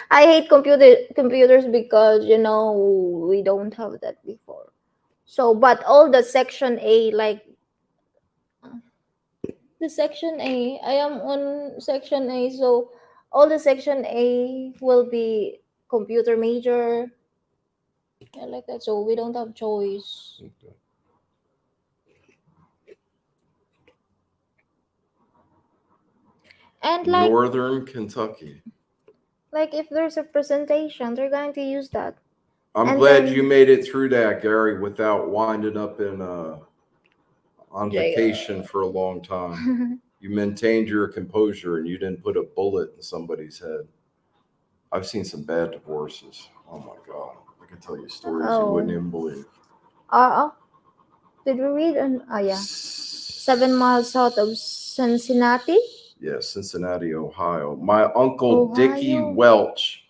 I hate computers because we don't have that before. So, but all the section A, like the section A, I am on section A, so all the section A will be computer major. I like that. So we don't have choice. Okay. And like Northern Kentucky. if there's a presentation, they're going to use that. I'm And glad then- you made it through that, Gary, without winding up in on Jail. vacation for a long time. You maintained your composure and you didn't put a bullet in somebody's head. I've seen some bad divorces. Oh my God. I can tell you stories you wouldn't even believe. Did we read? Yeah. 7 miles south of Cincinnati. Yeah, Cincinnati, Ohio. My uncle Dickie Ohio. Welch.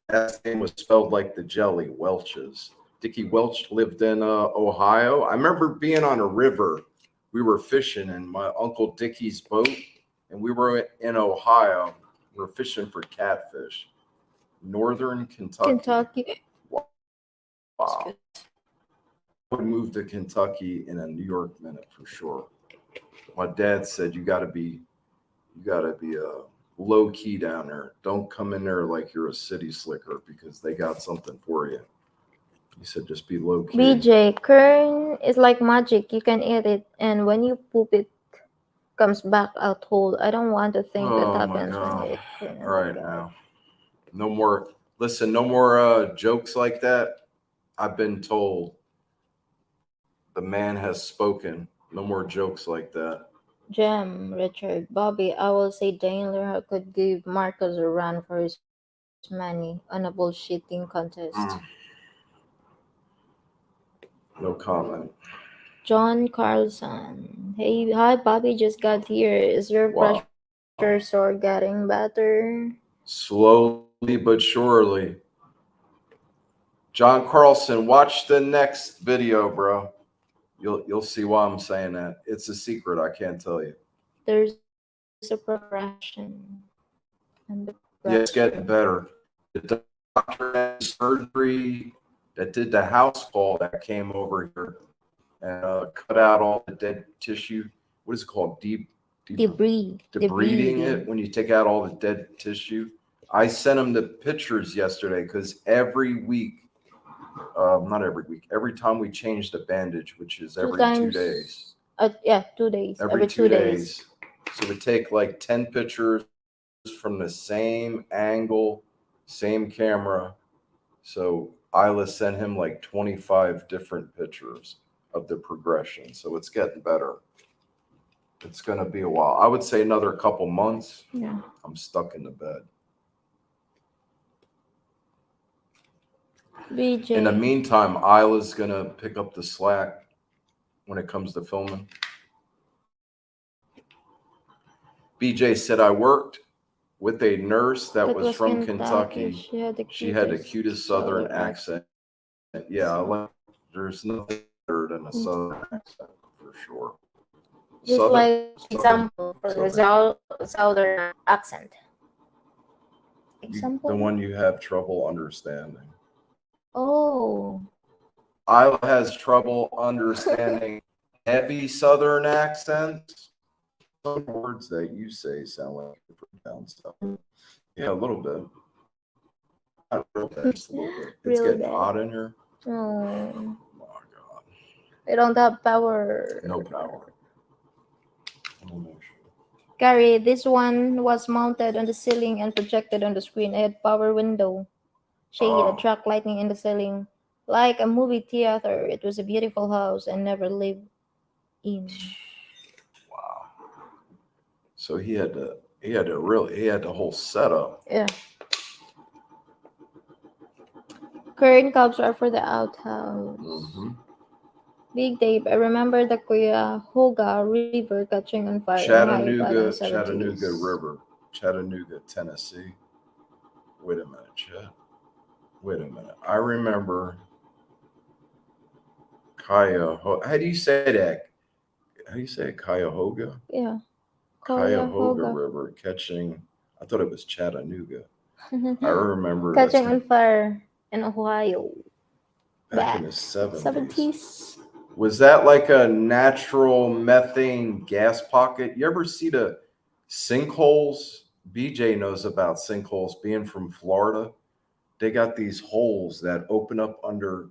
Last name was spelled like the jelly, Welch's. Dickie Welch lived in Ohio. I remember being on a river. We were fishing, and my uncle Dickie's boat and we were in Ohio. We were fishing for catfish. Northern Kentucky. Kentucky. Wow. I would move to Kentucky in a New York minute for sure. My dad said you gotta be low key down there. Don't come in there like you're a city slicker because they got something for you. He said just be low key. BJ, kern is like magic. You can eat it, and when you poop it comes back out whole. I don't want to think that Oh my happens when God. you eat kern. Oh All my right God. now. No more no more jokes like that. I've been told the man has spoken. No more jokes like that. Jem, Richard, Bobby, I will say Daimler could give Marcos a run for his money on a bullshitting contest. No comment. John Carlson. Hey, hi, Bobby just got here. Is your Wow. pressure sore getting better? Slowly but surely. John Carlson, watch the next video, bro. You'll see why I'm saying that. It's a secret. I can't tell you. There's a progression. And the Yeah, it's progression. getting better. The doctor had surgery that did the house call that came over here and cut out all the dead tissue. What is it called? Debriding it when you take out all the dead tissue. I sent him the pictures yesterday because every week, not every week, every time we change the bandage, which is every 2 days. Yeah, 2 days. Every 2 days. So we take like 10 pictures from the same angle, same camera. So Isla sent him like 25 different pictures of the progression. So it's getting better. It's going to be a while. I would say another couple months. Yeah. I'm stuck in the bed. BJ. In the meantime, Isla's going to pick up the slack when it comes to filming. BJ said, I worked with a nurse that was from Kentucky. She had the cutest Southern accent. Yeah, there's nothing better than a Southern accent for sure. Just like example for the Southern accent. Example? The one you have trouble understanding. Oh. Isla has trouble understanding heavy Southern accents. Some words that you say sound like down stuff. Yeah, a little bit. Not real bad, just a little bit. It's Really getting bad. hot in here. Oh. Oh my God. I don't have power. No power. Gary, this one was mounted on the ceiling and projected on the screen. It had power window, shade, attract lighting in the ceiling, like a movie theater. It was a beautiful house and never lived in. Wow. So he had the whole setup. Yeah. Current cups are for the outhouse. Mm-hmm. Big Dave, I remember the Cuyahoga River catching on fire Chattanooga River, Chattanooga, Tennessee. Wait a minute, Chat. Wait a minute. I remember Cuyahoga. How do you say that? How do you say it? Cuyahoga? Yeah. Cuyahoga River catching. I thought it was Chattanooga. I remember catching on fire in Ohio. Back in the 70s. 70s. Was that like a natural methane gas pocket? You ever see the sinkholes? BJ knows about sinkholes being from Florida. They got these holes that open up under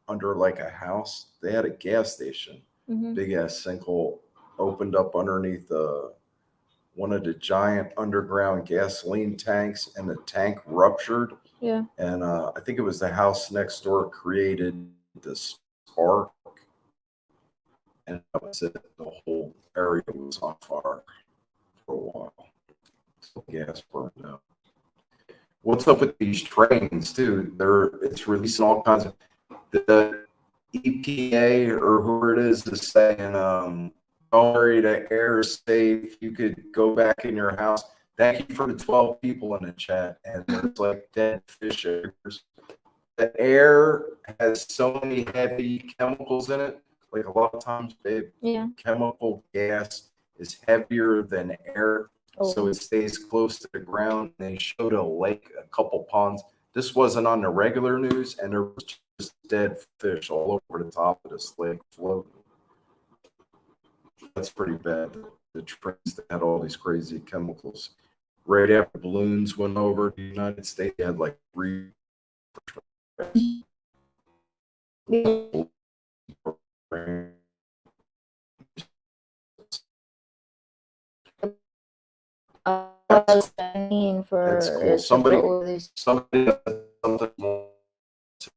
like a house. They had a gas station. Mm-hmm. Big ass sinkhole opened up underneath one of the giant underground gasoline tanks, and the tank ruptured. Yeah. And I think it was the house next door created the spark. And that was it. The whole area was on fire for a while. So gas burned out. What's up with these trains too? It's releasing all kinds of the EPA or whoever it is saying, don't worry, the air is safe. You could go back in your house. Thank you for the 12 people in the chat. And there's like dead fish eggs. The air has so many heavy chemicals in it. Like a lot of times, babe, Yeah. chemical gas is heavier than air, so Oh. it stays close to the ground. And they showed a lake, a couple ponds. This wasn't on the regular news, and there was just dead fish all over the top of this lake floating. That's pretty bad. The trains that had all these crazy chemicals. Right after balloons went over the United States, they had like three. Spending That's for cool. it to Somebody, go this. somebody does something more to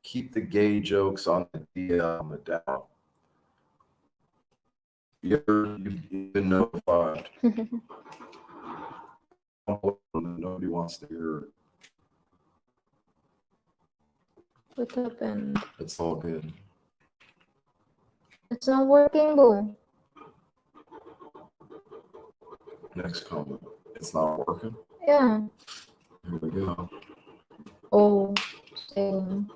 keep the gay jokes on the DL down. You've been notified. Nobody wants to hear it. What happened? It's all good. It's not working, boo. Next comment. It's not working. Yeah. Here we go. Oh, same.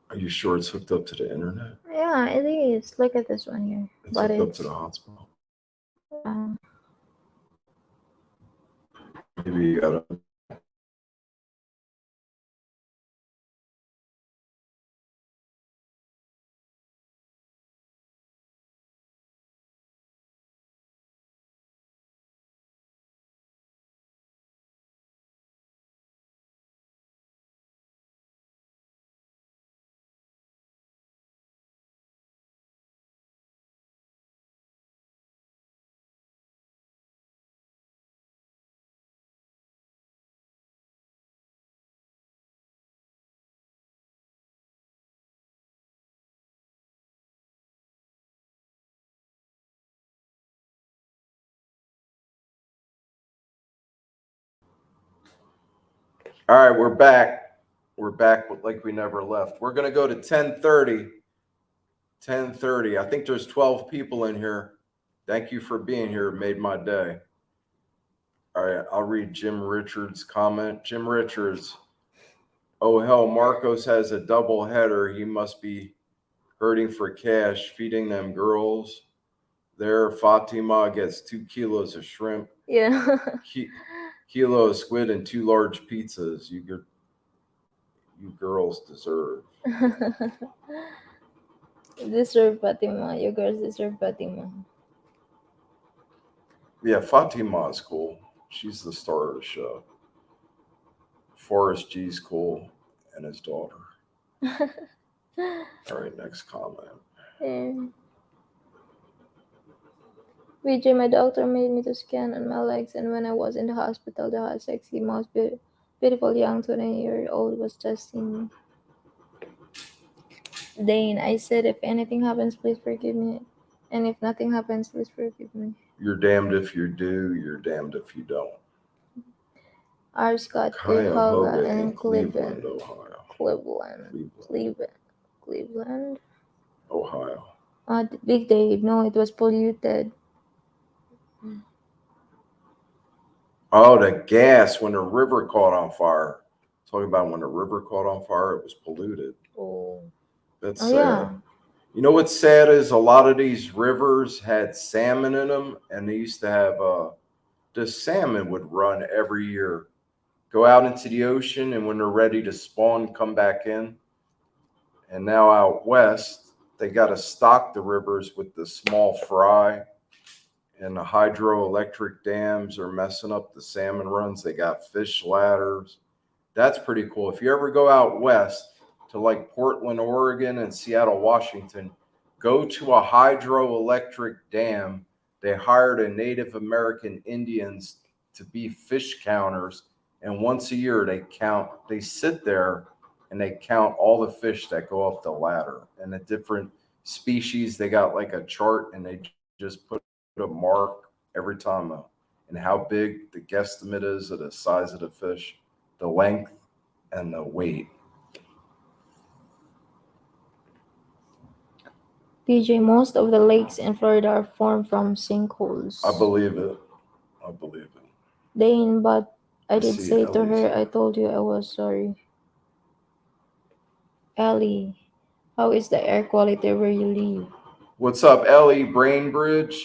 Are you sure it's hooked up to the internet? Yeah, it is. Look at this one here. It's But hooked up it's to the hotspot. uh, Maybe you gotta. All right, we're back. We're back like we never left. We're gonna go to 10:30. 10:30. I think there's 12 people in here. Thank you for being here. It made my day. All right, I'll read Jim Richards' comment. Jim Richards, oh hell, Marcos has a double header. He must be hurting for cash, feeding them girls. There, Fatima gets 2 kilos of shrimp, yeah. kilo of squid, and 2 large pizzas. You girls deserve. Deserve Fatima. You girls deserve Fatima. Yeah, Fatima is cool. She's the star of the show. Forrest G's cool, and his daughter. All right, next comment. Yeah. VJ, my doctor made me to scan on my legs, and when I was in the hospital, the hot, sexy, most beautiful young 20-year-old was testing me. Dane, I said, if anything happens, please forgive me. And if nothing happens, please forgive me. You're damned if you do, you're damned if you don't. R. Scott Cuyahoga in in Cleveland, Ohio. Cleveland. Ohio. Big Dave, no, it was polluted. Oh, the gas when the river caught on fire. Talking about when the river caught on fire, it was polluted. Oh, That's oh sad. yeah. You know what's sad is a lot of these rivers had salmon in them, and they used to have the salmon would run every year, go out into the ocean, and when they're ready to spawn, come back in. And now out west, they got to stock the rivers with the small fry, and the hydroelectric dams are messing up the salmon runs. They got fish ladders. That's pretty cool. If you ever go out west to like Portland, Oregon, and Seattle, Washington, go to a hydroelectric dam. They hired a Native American Indians to be fish counters, and once a year they sit there and they count all the fish that go up the ladder and the different species. They got like a chart, and they just put a mark every time and how big the guesstimate is of the size of the fish, the length, and the weight. PJ, most of the lakes in Florida are formed from sinkholes. I believe it. Dane, but I Let's did see say to Ellie's her, I here. told you I was sorry. Ellie, how is the air quality where you live? What's up, Ellie? Brainbridge.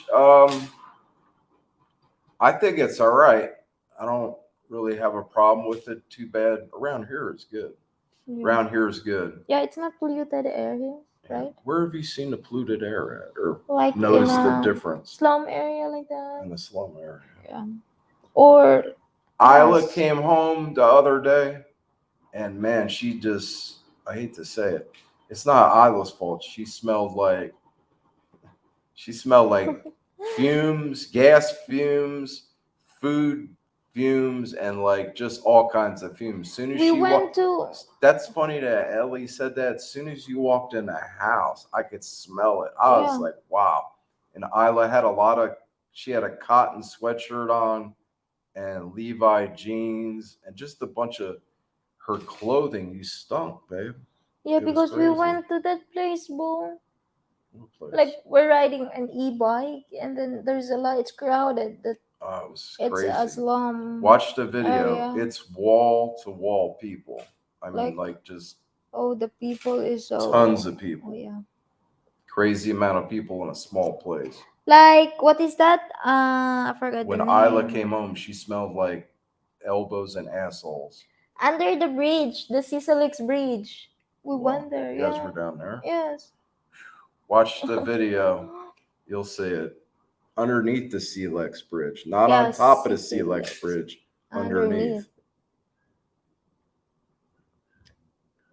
I think it's all right. I don't really have a problem with it too bad. Around here is good. Yeah. Around here is good. Yeah, it's not polluted air here, Yeah. right? Where have you seen the polluted air at, or Like in noticed the a difference slum area like that. in the slum area? Yeah. Or Isla yes. came home the other day, and man, she just, I hate to say it, it's not Isla's fault. She smelled like fumes, gas fumes, food fumes, and like just all kinds of fumes. Soon as We she went walked, to that's funny that Ellie said that. As soon as you walked in the house, I could smell it. I was yeah. like, wow. And Isla had she had a cotton sweatshirt on and Levi jeans and just a bunch of her clothing. You stunk, babe. Yeah, It was because we crazy. went to that place, bro. What place? Like we're riding an e-bike and then there's a lot, it's crowded. That Oh, it was it's a crazy. slum Watch the video. area. It's wall to wall people. I mean, Like like just oh, the people is so tons of oh people. yeah. Crazy amount of people in a small place. Like what is that? I forgot the When Isla name. came home, she smelled like elbows and assholes. Under the bridge, the Sisalix Bridge. We Wow. went there. You guys Yeah. were down there? Yes. Watch the video. You'll see it. Underneath the Sea-Lex Bridge. Not on Yes, top of the Sea-Lex. Sea-Lex Bridge. Underneath. Underneath.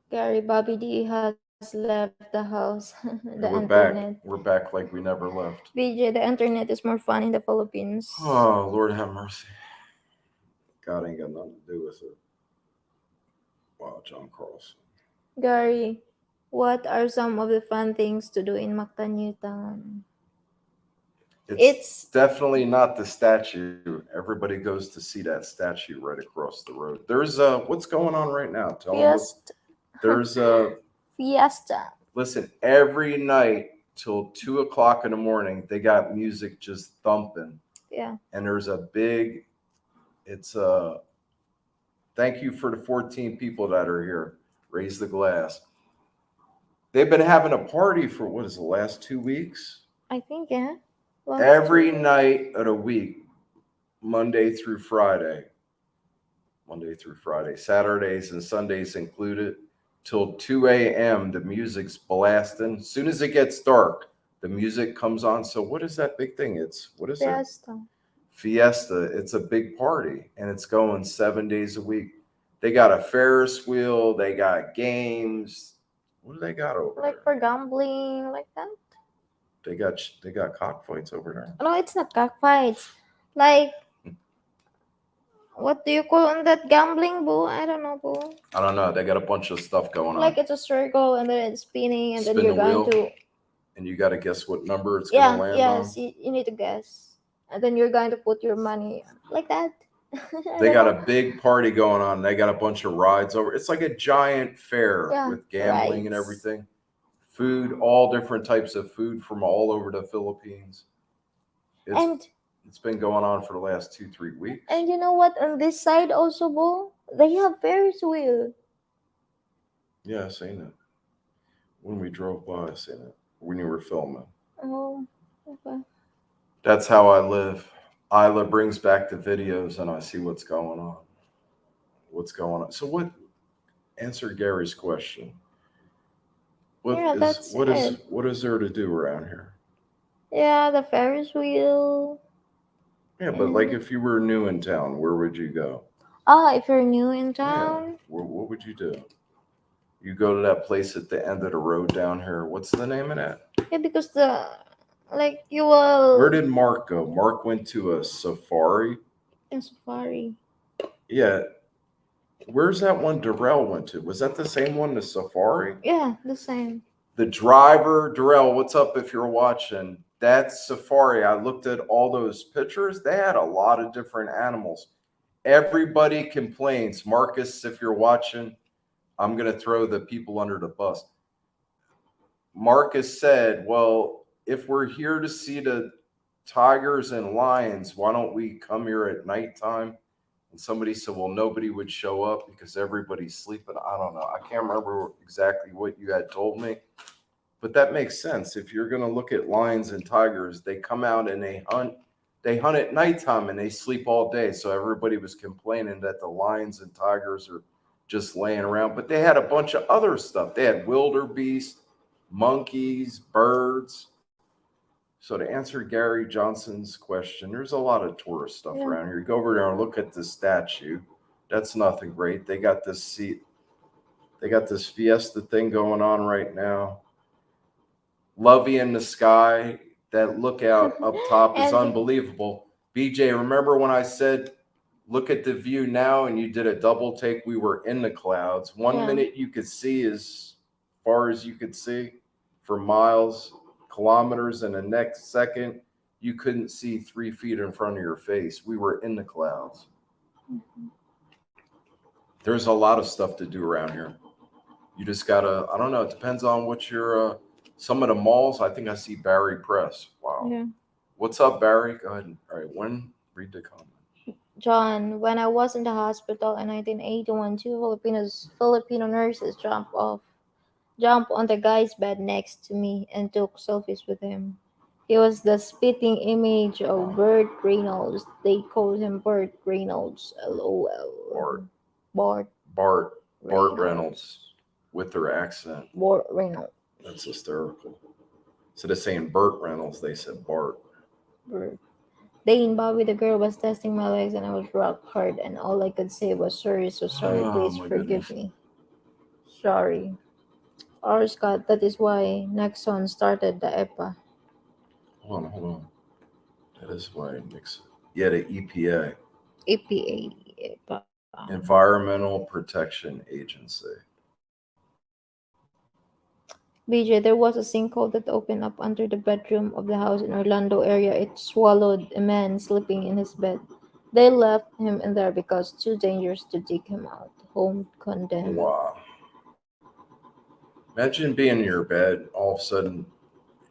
Gary Bobby D has left the house. The And we're internet. back. We're back like we never left. BJ, the internet is more fun in the Philippines. Oh, Lord have mercy. God ain't got nothing to do with it. Wow, John Carlson. Gary, what are some of the fun things to do in Mactan, Newtown? It's definitely not the statue. Everybody goes to see that statue right across the road. There's what's going on right now? Tell them what's Fiesta. there's Fiesta. listen, every night till 2 o'clock in the morning, they got music just thumping. Yeah. And there's a big, it's thank you for the 14 people that are here. Raise the glass. They've been having a party for what is the last 2 weeks? I think, yeah. Every night of the week, Monday through Friday, Saturdays and Sundays included, till 2 a.m. The music's blasting. As soon as it gets dark, the music comes on. So what is that big thing? What is it? Fiesta. Fiesta. It's a big party, and it's going 7 days a week. They got a Ferris wheel. They got games. What do they got over Like there? for gambling, like that? They got cockfights over there. No, it's not cockfights. Like, what do you call on that gambling, boo? I don't know, boo. I don't know. They got a bunch of stuff going on. Like it's a circle and then it's spinning and Spin then you're the going wheel, to. and you got to guess what number it's going to land Yes, on. you need to guess. And then you're going to put your money like that. They got a big party going on. They got a bunch of rides over. It's like a giant fair with gambling and everything. Food, all different types of food from all over the Philippines. It's been going on for the last 2-3 weeks. And you know what? On this side also, Bo, they have Ferris wheel. Yeah, I seen it. When we drove by, I seen it. When you were filming. Oh, okay. That's how I live. Isla brings back the videos and I see what's going on. So what, answer Gary's question. What is there to do around here? Yeah, the Ferris wheel. Yeah, but like if you were new in town, where would you go? If you're new in town. Yeah. What would you do? You go to that place at the end of the road down here. What's the name of that? Yeah, because you will. Where did Mark go? Mark went to a safari. A safari. Yeah. Where's that one Darrell went to? Was that the same one, the safari? Yeah, the same. The driver, Darrell, what's up if you're watching? That safari, I looked at all those pictures. They had a lot of different animals. Everybody complains. Marcus, if you're watching, I'm going to throw the people under the bus. Marcus said, well, if we're here to see the tigers and lions, why don't we come here at nighttime And somebody said, well, nobody would show up because everybody's sleeping. I don't know. I can't remember exactly what you had told me, but that makes sense. If you're going to look at lions and tigers, they come out and they hunt at nighttime and they sleep all day. So everybody was complaining that the lions and tigers are just laying around, but they had a bunch of other stuff. They had wildebeest, monkeys, birds. So to answer Gary Johnson's question, there's a lot of tourist stuff Yeah. around here. You go over there and look at the statue. That's nothing great. They got this seat. They got this fiesta thing going on right now. Lovey in the sky. That lookout up top is And unbelievable. BJ, remember when I said, look at the view now, and you did a double take? We were in the clouds. One yeah, minute you could see as far as you could see for miles, kilometers, and the next second you couldn't see 3 feet in front of your face. We were in the clouds. There's a lot of stuff to do around here. You just gotta, I don't know, it depends on what your some of the malls. I think I see Barry Press. Wow. yeah. What's up, Barry? Go ahead. All right, read the comment. John, when I was in the hospital in 1981, two Filipino nurses jumped on the guy's bed next to me and took selfies with him. He was the spitting image of Burt Reynolds. They called him Burt Reynolds. LOL. Bart. Bart Bart Reynolds with their accent. Bart Reynolds. That's hysterical. Instead of saying Burt Reynolds, they said Bart. Burt. Dane Bobby, the girl, was testing my legs and I was rock hard, and all I could say was sorry, so sorry, Oh, please my forgive goodness. me. Sorry. Or Scott, that is why Nexon started the EPA. Hold on. That is why Nixon. Yeah, the EPA, EPA. Environmental Protection Agency. BJ, there was a sinkhole that opened up under the bedroom of the house in Orlando area. It swallowed a man sleeping in his bed. They left him in there because too dangerous to dig him out. Home condemned. Wow. Imagine being in your bed, all of a sudden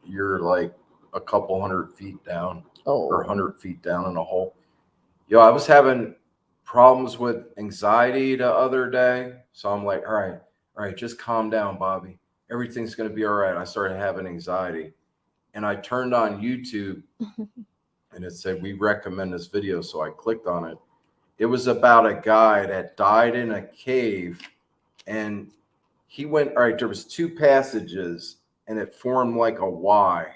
you're like a couple 100 feet down or Oh. 100 feet down in a hole. Yo, I was having problems with anxiety the other day. So I'm like, all right, just calm down, Bobby. Everything's going to be all right. I started having anxiety. And I turned on YouTube and it said, we recommend this video. So I clicked on it. It was about a guy that died in a cave, and he went, all right, there was two passages and it formed like a Y.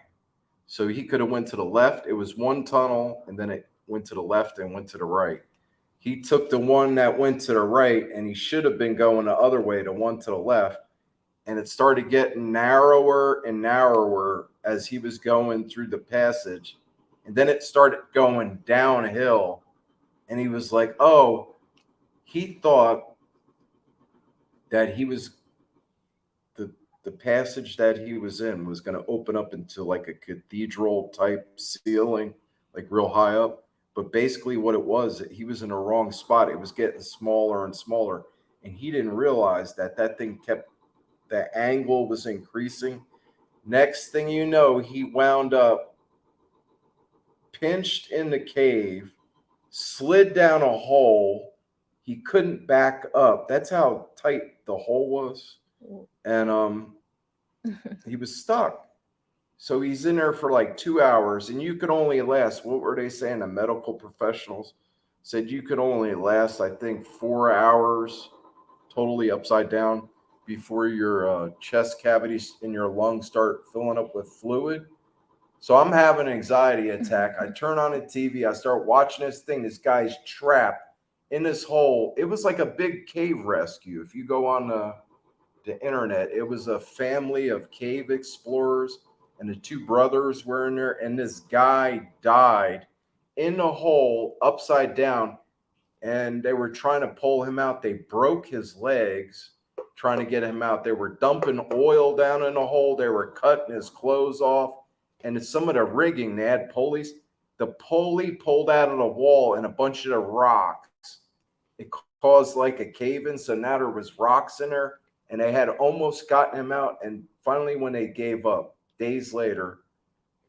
So he could have went to the left. It was one tunnel, and then it went to the left and went to the right. He took the one that went to the right, and he should have been going the other way, the one to the left. And it started getting narrower and narrower as he was going through the passage. And then it started going downhill. And he was like, oh, he thought that he was the passage that he was in was going to open up into like a cathedral type ceiling, like real high up. But basically, what it was, he was in the wrong spot. It was getting smaller and smaller. And he didn't realize that that thing kept, the angle was increasing. Next thing you know, he wound up pinched in the cave, slid down a hole. He couldn't back up. That's how tight the hole was. And he was stuck. So he's in there for like 2 hours, and you could only last, what were they saying? The medical professionals said you could only last, I think, 4 hours totally upside down before your chest cavities in your lungs start filling up with fluid. So I'm having an anxiety attack. I turn on the TV. I start watching this thing. This guy's trapped in this hole. It was like a big cave rescue. If you go on the internet, it was a family of cave explorers, and the two brothers were in there, and this guy died in the hole upside down, and they were trying to pull him out. They broke his legs trying to get him out. They were dumping oil down in the hole. They were cutting his clothes off. And some of the rigging, they had pulleys. The pulley pulled out of the wall, and a bunch of the rocks, it caused like a cave in. So now there was rocks in there, and they had almost gotten him out. And finally, when they gave up, days later,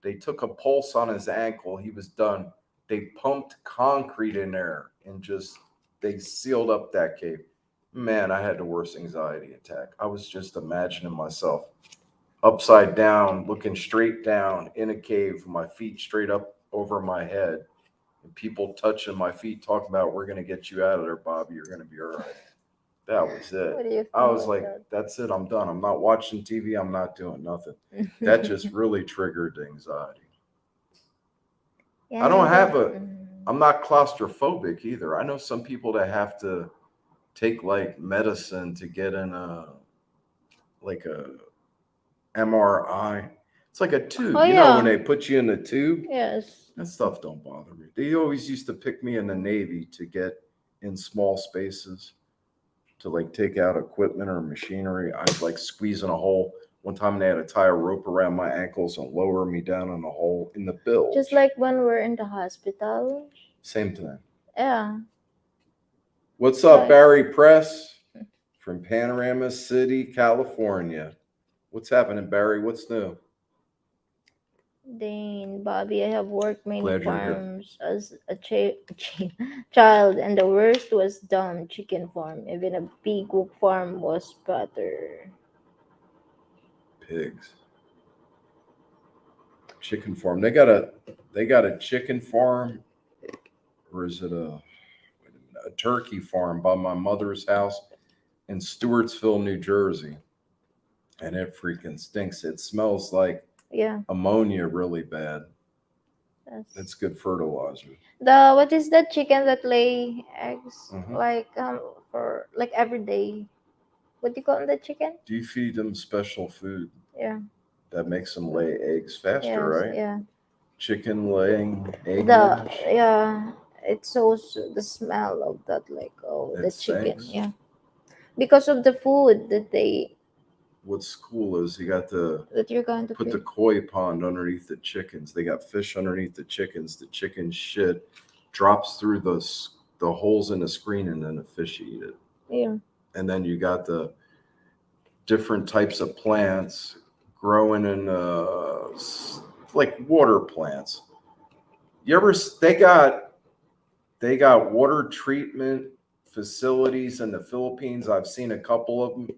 they took a pulse on his ankle. He was done. They pumped concrete in there and just they sealed up that cave. Man, I had the worst anxiety attack. I was just imagining myself upside down, looking straight down in a cave, with my feet straight up over my head, and people touching my feet, talking about, "We're gonna get you out of there, Bobby. You're gonna be all right." That was What it. do you think I was about like, "That's it. I'm done. I'm not watching TV. I'm not doing nothing." That that? just really triggered anxiety. Yeah, I don't maybe. have a. I'm not claustrophobic either. I know some people that have to take like medicine to get in a like a MRI. It's like a tube. Oh You know when yeah. they put you in the tube? Yes. That stuff don't bother me. They always used to pick me in the Navy to get in small spaces to like take out equipment or machinery. I was like squeezing a hole. One time they had to tie a rope around my ankles and lower me down in a hole in the bilge. Just like when we're in the hospital. Same thing. Yeah. What's up, Like Barry Press from Panorama City, California? What's happening, Barry? What's new? Dane, Bobby, I have worked many Glad you're here. farms as a child, and the worst was dumb chicken farm. Even a pig farm was better. Pigs. Chicken farm. They got a chicken farm, or is it a turkey farm by my mother's house in Stewartsville, New Jersey, and it freaking stinks. It smells like Yeah, ammonia really bad. that's It's good fertilizer. the what is that chicken that lay eggs Hmm. like for like every day? What do you call the chicken? Do you feed them special food Yeah. that makes them lay eggs faster, Yes. right? Yeah. Chicken laying egg The mash. yeah. It's so the smell of that like oh It the chicken stinks. yeah because of the food that they What's cool is you got the that you're going to put the feed. koi pond underneath the chickens. They got fish underneath the chickens. The chicken shit drops through the holes in the screen, and then the fish eat it. Yeah. And then you got the different types of plants growing in like water plants. You ever they got water treatment facilities in the Philippines. I've seen a couple of them.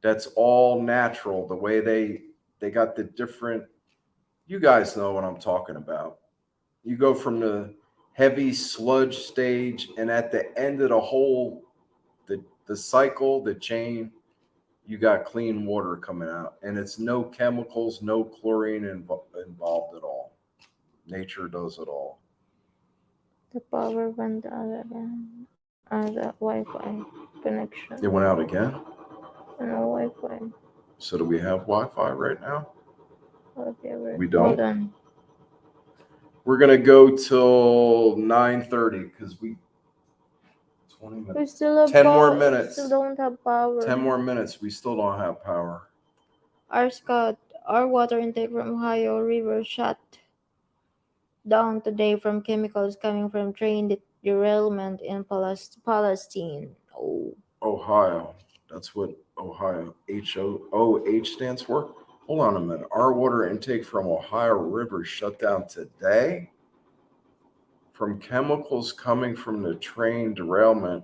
That's all natural. The way they got the different. You guys know what I'm talking about. You go from the heavy sludge stage, and at the end of the whole the cycle, the chain, you got clean water coming out, and it's no chemicals, no chlorine involved at all. Nature does it all. The power went out again. The Wi-Fi It connection. went out again. No Wi-Fi. So do we have Wi-Fi right now? Whatever. We Hold don't. on. We're gonna go till 9:30 because we 20 We minutes. still have 10 more power. We minutes. still don't have power. 10 more minutes. We still don't have power. Our water intake from Ohio River shut down today from chemicals coming from train derailment in Palestine. Oh, Ohio. That's what Ohio HOOH stands for. Hold on a minute. Our water intake from Ohio River shut down today from chemicals coming from the train derailment.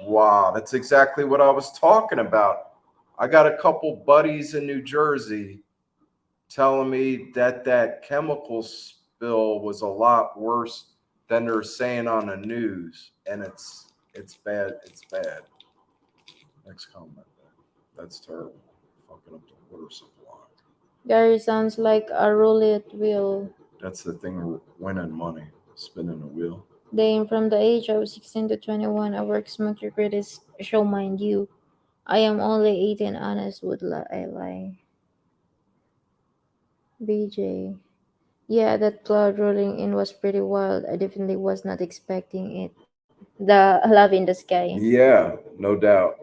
Wow, that's exactly what I was talking about. I got a couple buddies in New Jersey telling me that that chemical spill was a lot worse than they're saying on the news, and it's bad. It's bad. Next comment. That's terrible. Fucking up the water supply. Gary sounds like a roulette wheel. That's the thing. Winning money, spinning a wheel. Then, from the age of 16 to 21, I work smoky critics show, mind you. I am only 18, honest, I lie. BJ. Yeah, that cloud rolling in was pretty wild. I definitely was not expecting it. The love in the sky. Yeah, no doubt.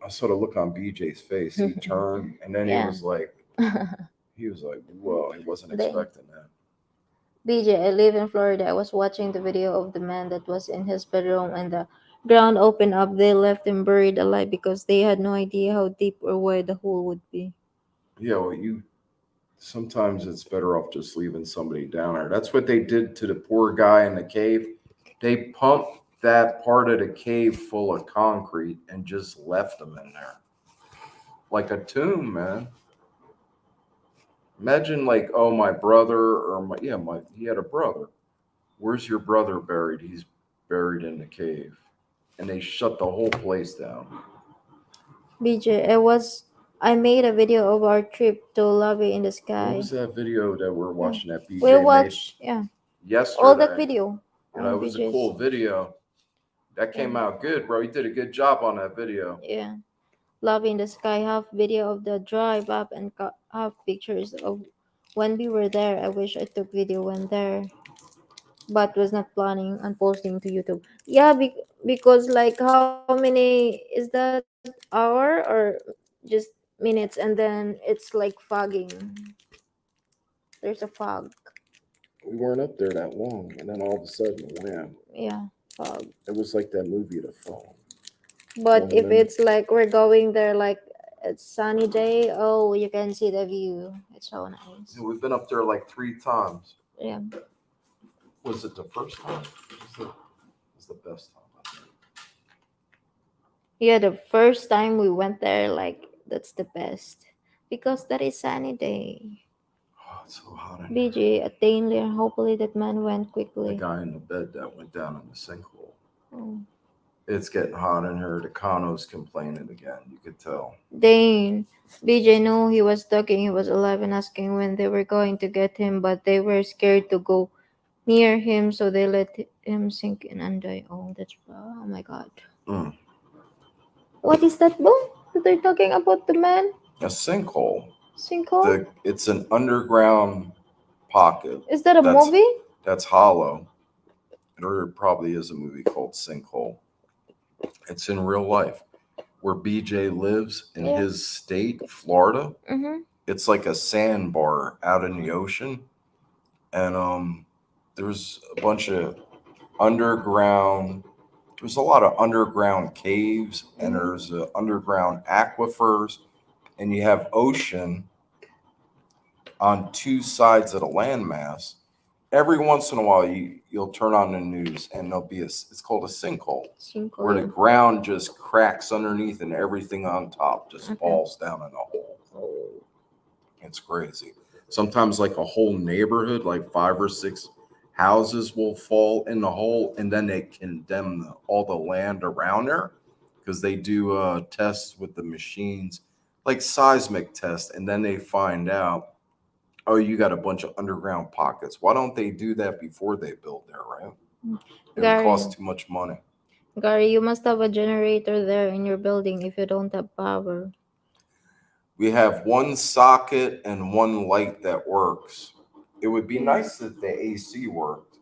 I saw the look on BJ's face. He turned, and then Yeah. he was like, whoa, he wasn't Then, expecting that. BJ, I live in Florida. I was watching the video of the man that was in his bedroom and the ground opened up. They left him buried alive because they had no idea how deep or wide the hole would be. Yeah, well, sometimes it's better off just leaving somebody down there. That's what they did to the poor guy in the cave. They pumped that part of the cave full of concrete and just left them in there like a tomb, man. Imagine like, oh, my brother or my yeah, my he had a brother. Where's your brother buried? He's buried in the cave, and they shut the whole place down. BJ, I made a video of our trip to Lobby in the What Sky. was that video that we're Yeah. watching that We BJ made watch, yeah, all that yesterday? video You know, on it was a BJ's. cool video. That Yeah, came out good, bro. You did a good job on that video. yeah. Lobby in the Sky, half video of the drive up and half pictures of when we were there. I wish I took video when there, but was not planning on posting to YouTube. Yeah, because like how many is that hour or just minutes, and then it's like fogging. There's a fog. We weren't up there that long, and then all of a sudden, wham! Yeah, fog. It was like that movie, The Fall. But One if minute. it's like we're going there like it's sunny day, oh, you can see the view. It's so nice. We've been up there like 3 times. Yeah. Was it the first time? Was the best time? I think. Yeah, the first time we went there, like that's the best because that is sunny day. Oh, it's so hot in here. BJ attained there. Hopefully that man went The quickly. guy in the bed that went down in the sinkhole. Oh. It's getting hot in here. The Kano's complaining again. You could tell. Dane. BJ knew he was talking. He was alive and asking when they were going to get him, but they were scared to go near him, so they let him sink in and die. Oh, that's oh my god. Mm. What is that, Bo? That they're talking about the man A sinkhole. sinkhole? It's an underground pocket Is that a that's movie? that's hollow. There probably is a movie called Sinkhole. It's in real life where BJ lives in Yeah. his state, Florida. Mm-hmm. It's like a sandbar out in the ocean, and there's a bunch of underground. There's a lot of underground caves, and Mm-hmm. there's underground aquifers, and you have ocean on two sides of the landmass. Every once in a while, you'll turn on the news, and there'll be it's called a sinkhole, where the Sinkhole. ground just cracks underneath, and everything on top just Okay. falls down in a hole. Oh. It's crazy. Sometimes, like a whole neighborhood, like 5 or 6 houses will fall in the hole, and then they condemn all the land around there because they do tests with the machines, like seismic tests, and then they find out, oh, you got a bunch of underground pockets. Why don't they do that before they build there, right? It would Gary, cost too much money. Gary, you must have a generator there in your building if you don't have power. We have one socket and one light that works. It would be Yeah. nice if the AC worked.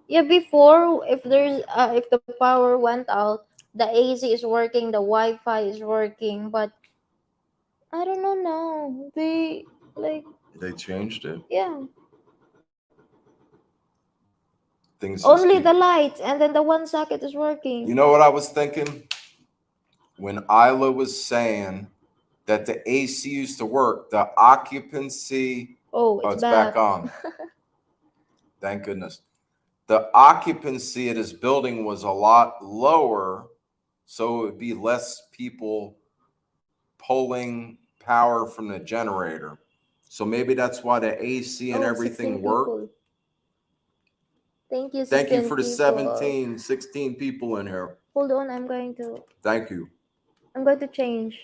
Yeah, before if the power went out, the AC is working, the Wi-Fi is working, but I don't know now. They like They changed it. yeah, Things just only keep. the lights and then the one socket is You working. know what I was thinking? When Isla was saying that the AC used to work, the occupancy. Oh, Oh, it's it's back back. on. Thank goodness. The occupancy at his building was a lot lower, so it would be less people pulling power from the generator. So maybe that's why the AC and Oh, 16 everything worked. people. Thank you, Thank you 16 for the people. 16 people in here. Hold on, Thank you. I'm going to change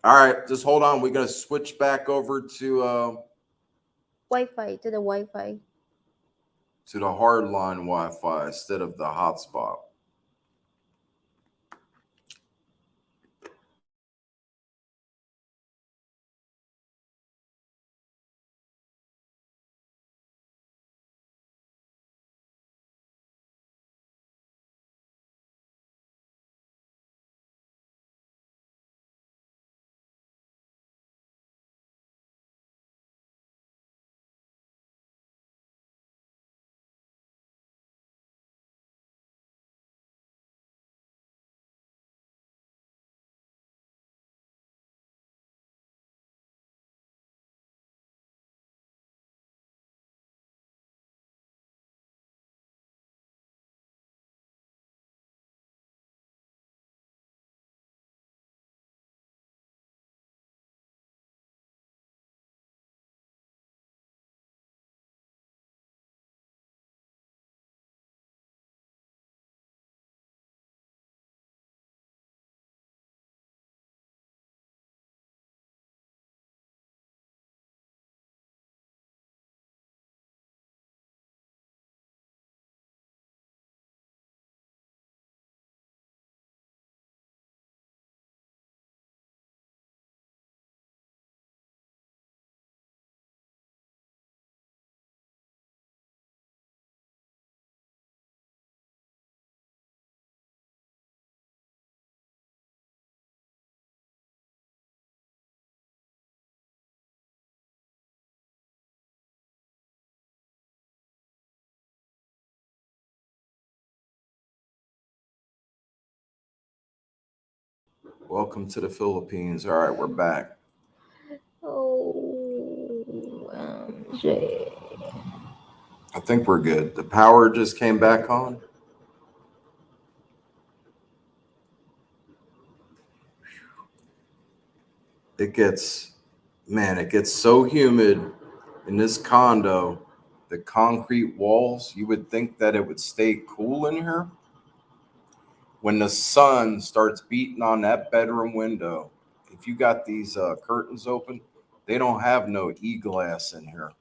All right, just hold on. We're gonna switch back over Wi-Fi to the Wi-Fi. to the hardline Wi-Fi instead of the hotspot. Welcome to the Philippines. All right, we're back. Oh, Jay. I think we're good. The power just came back on. It gets, man, it gets so humid in this condo. The concrete walls, you would think that it would stay cool in here. When the sun starts beating on that bedroom window, if you got these curtains open, they don't have no e-glass in here.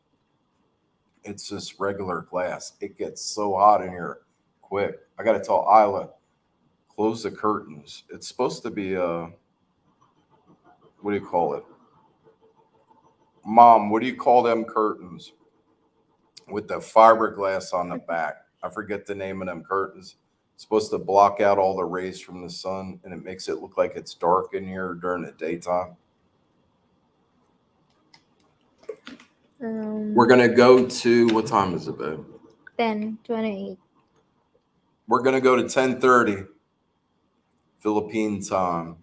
It's just regular glass. It gets so hot in here quick. I got to tell Isla, close the curtains. It's supposed to be what do you call it? Mom, what do you call them curtains with the fiberglass on the back? I forget the name of them curtains. It's supposed to block out all the rays from the sun and it makes it look like it's dark in here during the daytime. We're gonna go to what time is it, babe? 10:28. We're gonna go to 10:30 Philippine time.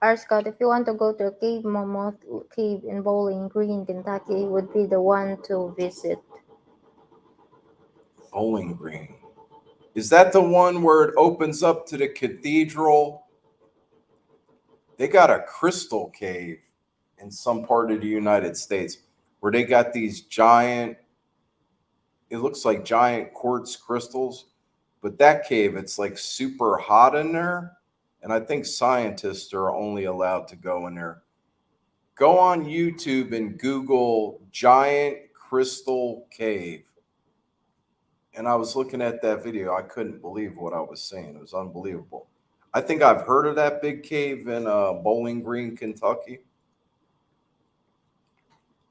R. Scott, if you want to go to a cave, Mammoth Cave in Bowling Green, Kentucky, would be the one to visit. Bowling Green. Is that the one where it opens up to the cathedral? They got a crystal cave in some part of the United States where they got these giant, it looks like giant quartz crystals, but that cave, it's like super hot in there. And I think scientists are only allowed to go in there. Go on YouTube and Google giant crystal cave. And I was looking at that video. I couldn't believe what I was seeing. It was unbelievable. I think I've heard of that big cave in Bowling Green, Kentucky.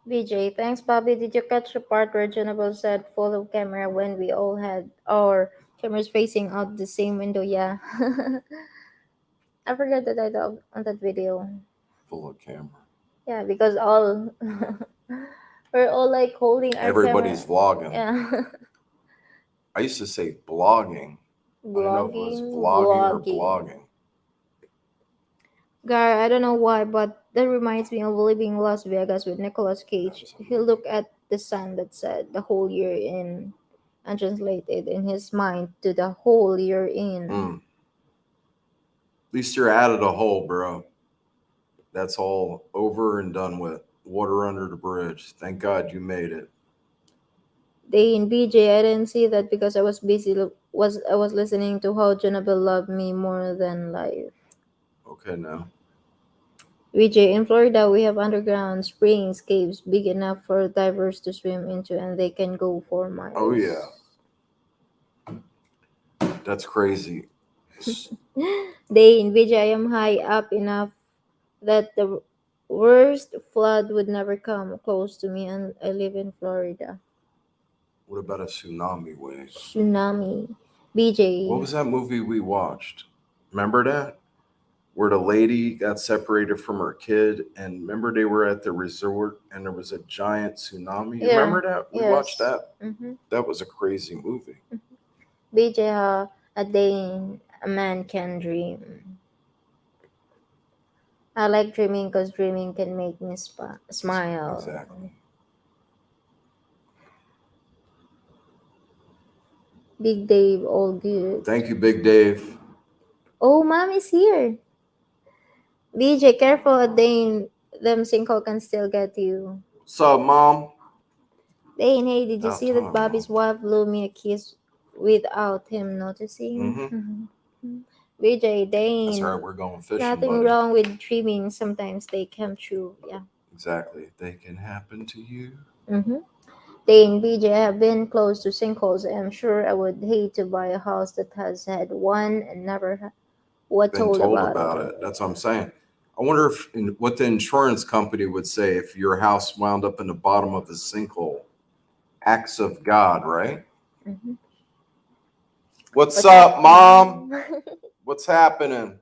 BJ, thanks, Bobby. Did you catch the part where Jennifer said full of camera when we all had our cameras facing out the same window? Yeah. I forgot the title on that video. Full of camera. Yeah, because all we're all like holding our Everybody's camera. vlogging. Yeah. I used to say blogging. I don't know if it was Vlogging, vlogging or vlogging. blogging. Gar, I don't know why, but that reminds me of Living Las Vegas with Nicolas Cage. He looked at the sun that said the whole year in and translated in his mind to the whole year in. At least you're out of the hole, bro. That's all over and done with. Water under the bridge. Thank God you made it. Day in BJ, I didn't see that because I was busy. I was listening to how Jonabel loved me more than life. Okay, now. BJ, in Florida, we have underground springs, caves big enough for divers to swim into, and they can go for miles. Oh, yeah. That's crazy. Day in BJ, I am high up enough that the worst flood would never come close to me, and I live in Florida. What about a tsunami wave? Tsunami. BJ. What was that movie we watched? Remember that? Where the lady got separated from her kid, and remember they were at the resort and there was a giant tsunami? You Yeah. remember that? We watched Yes. that. That was a crazy movie. BJ, a day a man can dream. I like dreaming because dreaming can make me smile. Exactly. Big Dave, all good. Thank you, Big Dave. Oh, Mommy's here. BJ, careful, a Dane. Them sinkhole can still get you. What's up, Mom? Dane, hey, did you About see that time, Bobby's wife blew me a kiss without him noticing? BJ, Dane. That's right. We're going fishing, Nothing buddy. wrong with dreaming. Sometimes they come true. Yeah. Exactly. They can happen to you. Dane, BJ, I have been close to sinkholes. I'm sure I would hate to buy a house that has had one and never Been told about it. That's what I'm saying. I wonder what the insurance company would say if your house wound up in the bottom of the sinkhole. Acts of God, right? What's up, Mom? What's happening?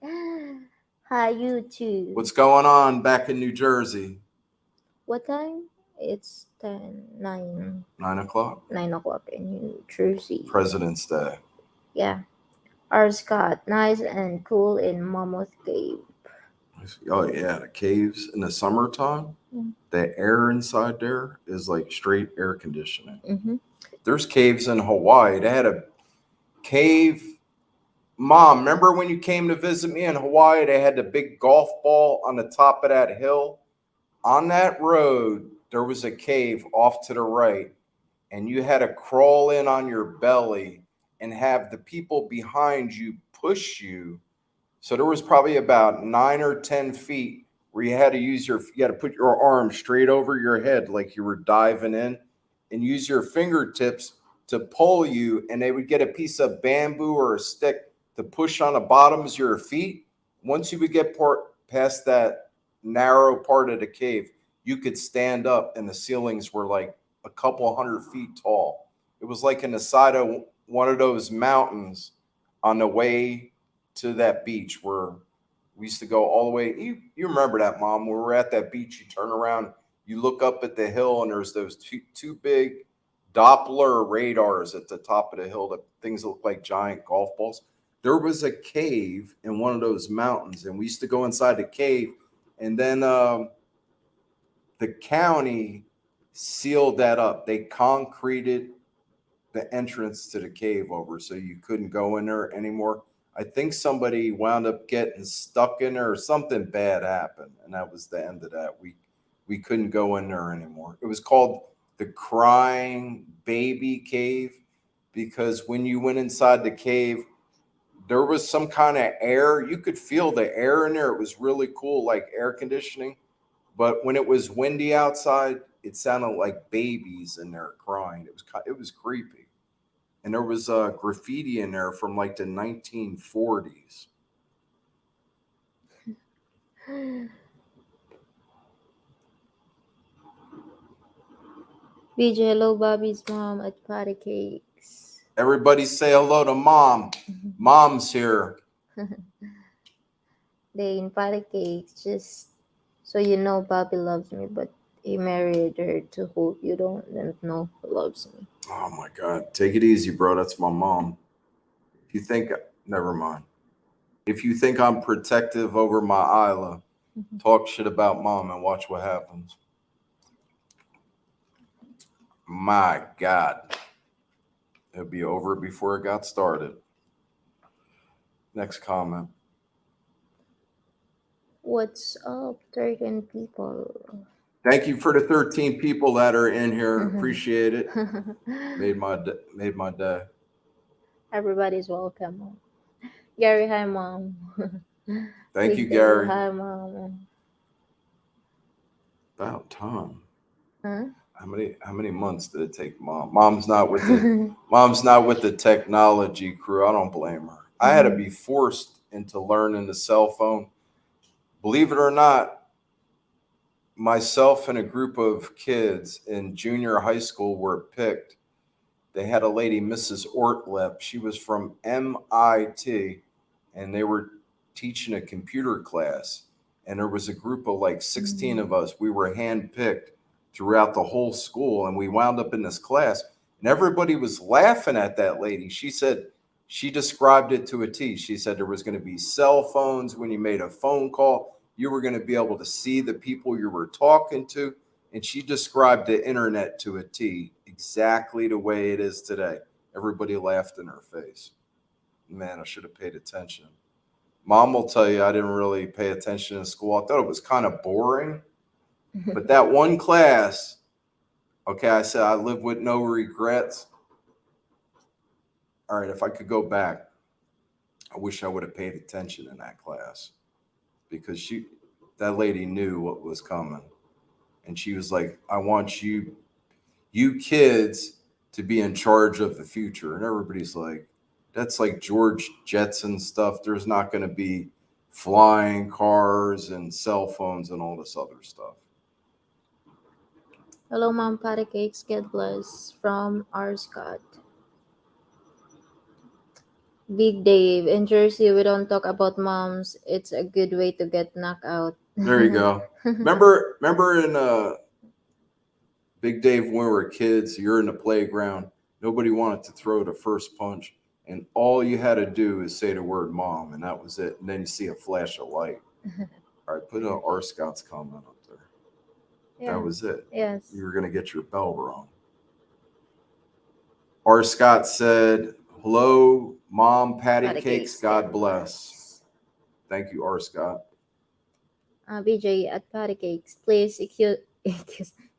Hi, you too. What's going on back in New Jersey? What time? It's 9. 9 o'clock? 9 o'clock in New Jersey. President's Day. Yeah. R. Scott, nice and cool in Mammoth Cave. Oh yeah, the caves in the summertime. Mm. The air inside there is like straight air conditioning. Mm-hmm. There's caves in Hawaii. They had a cave. Mom, remember when you came to visit me in Hawaii? They had the big golf ball on the top of that hill. On that road, there was a cave off to the right, and you had to crawl in on your belly and have the people behind you push you. So there was probably about 9 or 10 feet where you had to put your arm straight over your head like you were diving in and use your fingertips to pull you. And they would get a piece of bamboo or a stick to push on the bottoms of your feet. Once you would get past that narrow part of the cave, you could stand up and the ceilings were like a couple 100 feet tall. It was like in the side of one of those mountains on the way to that beach where we used to go all the way. You remember that, Mom? Where we're at that beach, you turn around, you look up at the hill, and there's those two big Doppler radars at the top of the hill. That things look like giant golf balls. There was a cave in one of those mountains, and we used to go inside the cave, and then the county sealed that up. They concreted the entrance to the cave over so you couldn't go in there anymore. I think somebody wound up getting stuck in there or something bad happened, and that was the end of that. We couldn't go in there anymore. It was called the Crying Baby Cave because when you went inside the cave, there was some kind of air. You could feel the air in there. It was really cool, like air conditioning. But when it was windy outside, it sounded like babies in there crying. It was creepy, and there was graffiti in there from like the 1940s. BJ, hello, Bobby's mom at Patty Cakes. Everybody say hello to Mom. Mom's here. They in Patty Cakes, just so you know, Bobby loves me, but he married her to who you don't know who loves me. Oh my God. Take it easy, bro. That's my mom. If you think, never mind. If you think I'm protective over my Isla, talk shit about Mom and watch what happens. My God. It'll be over before it got started. Next comment. What's up, 13 people? Thank you for the 13 people that are in here. Appreciate it. Made my day. Everybody's welcome. Gary, hi, mom. Thank you, Big Dave, Gary. hi, mom. About time. Huh? How many months did it take Mom? Mom's not with the technology crew. I don't blame her. I had to be forced into learning the cell phone. Believe it or not, myself and a group of kids in junior high school were picked. They had a lady, Mrs. Ortlep. She was from MIT, and they were teaching a computer class. And there was a group of like 16 of us. We were handpicked throughout the whole school, and we wound up in this class. And everybody was laughing at that lady. She said, she described it to a T. She said there was going to be cell phones when you made a phone call. You were going to be able to see the people you were talking to. And she described the internet to a T, exactly the way it is today. Everybody laughed in her face. Man, I should have paid attention. Mom will tell you I didn't really pay attention in school. I thought it was kind of boring. But that one class, okay, I said I live with no regrets. All right, if I could go back, I wish I would have paid attention in that class because that lady knew what was coming. And she was like, I want you kids to be in charge of the future. And everybody's like, that's like George Jetson stuff. There's not going to be flying cars and cell phones and all this other stuff. Hello, mom. Patty Cakes, God bless from R. Scott. Big Dave, in Jersey, we don't talk about moms. It's a good way to get knocked out. There you go. Remember in Big Dave, when we were kids, you're in the playground. Nobody wanted to throw the first punch. And all you had to do is say the word mom, and that was it. And then you see a flash of light. All right, put R. Scott's comment up there. Yeah. That was it. Yes. You were going to get your bell rung. R. Scott said, hello, Mom, patty Patty cakes, cakes, God bless. Thank you, R. Scott. BJ at Patty Cakes, please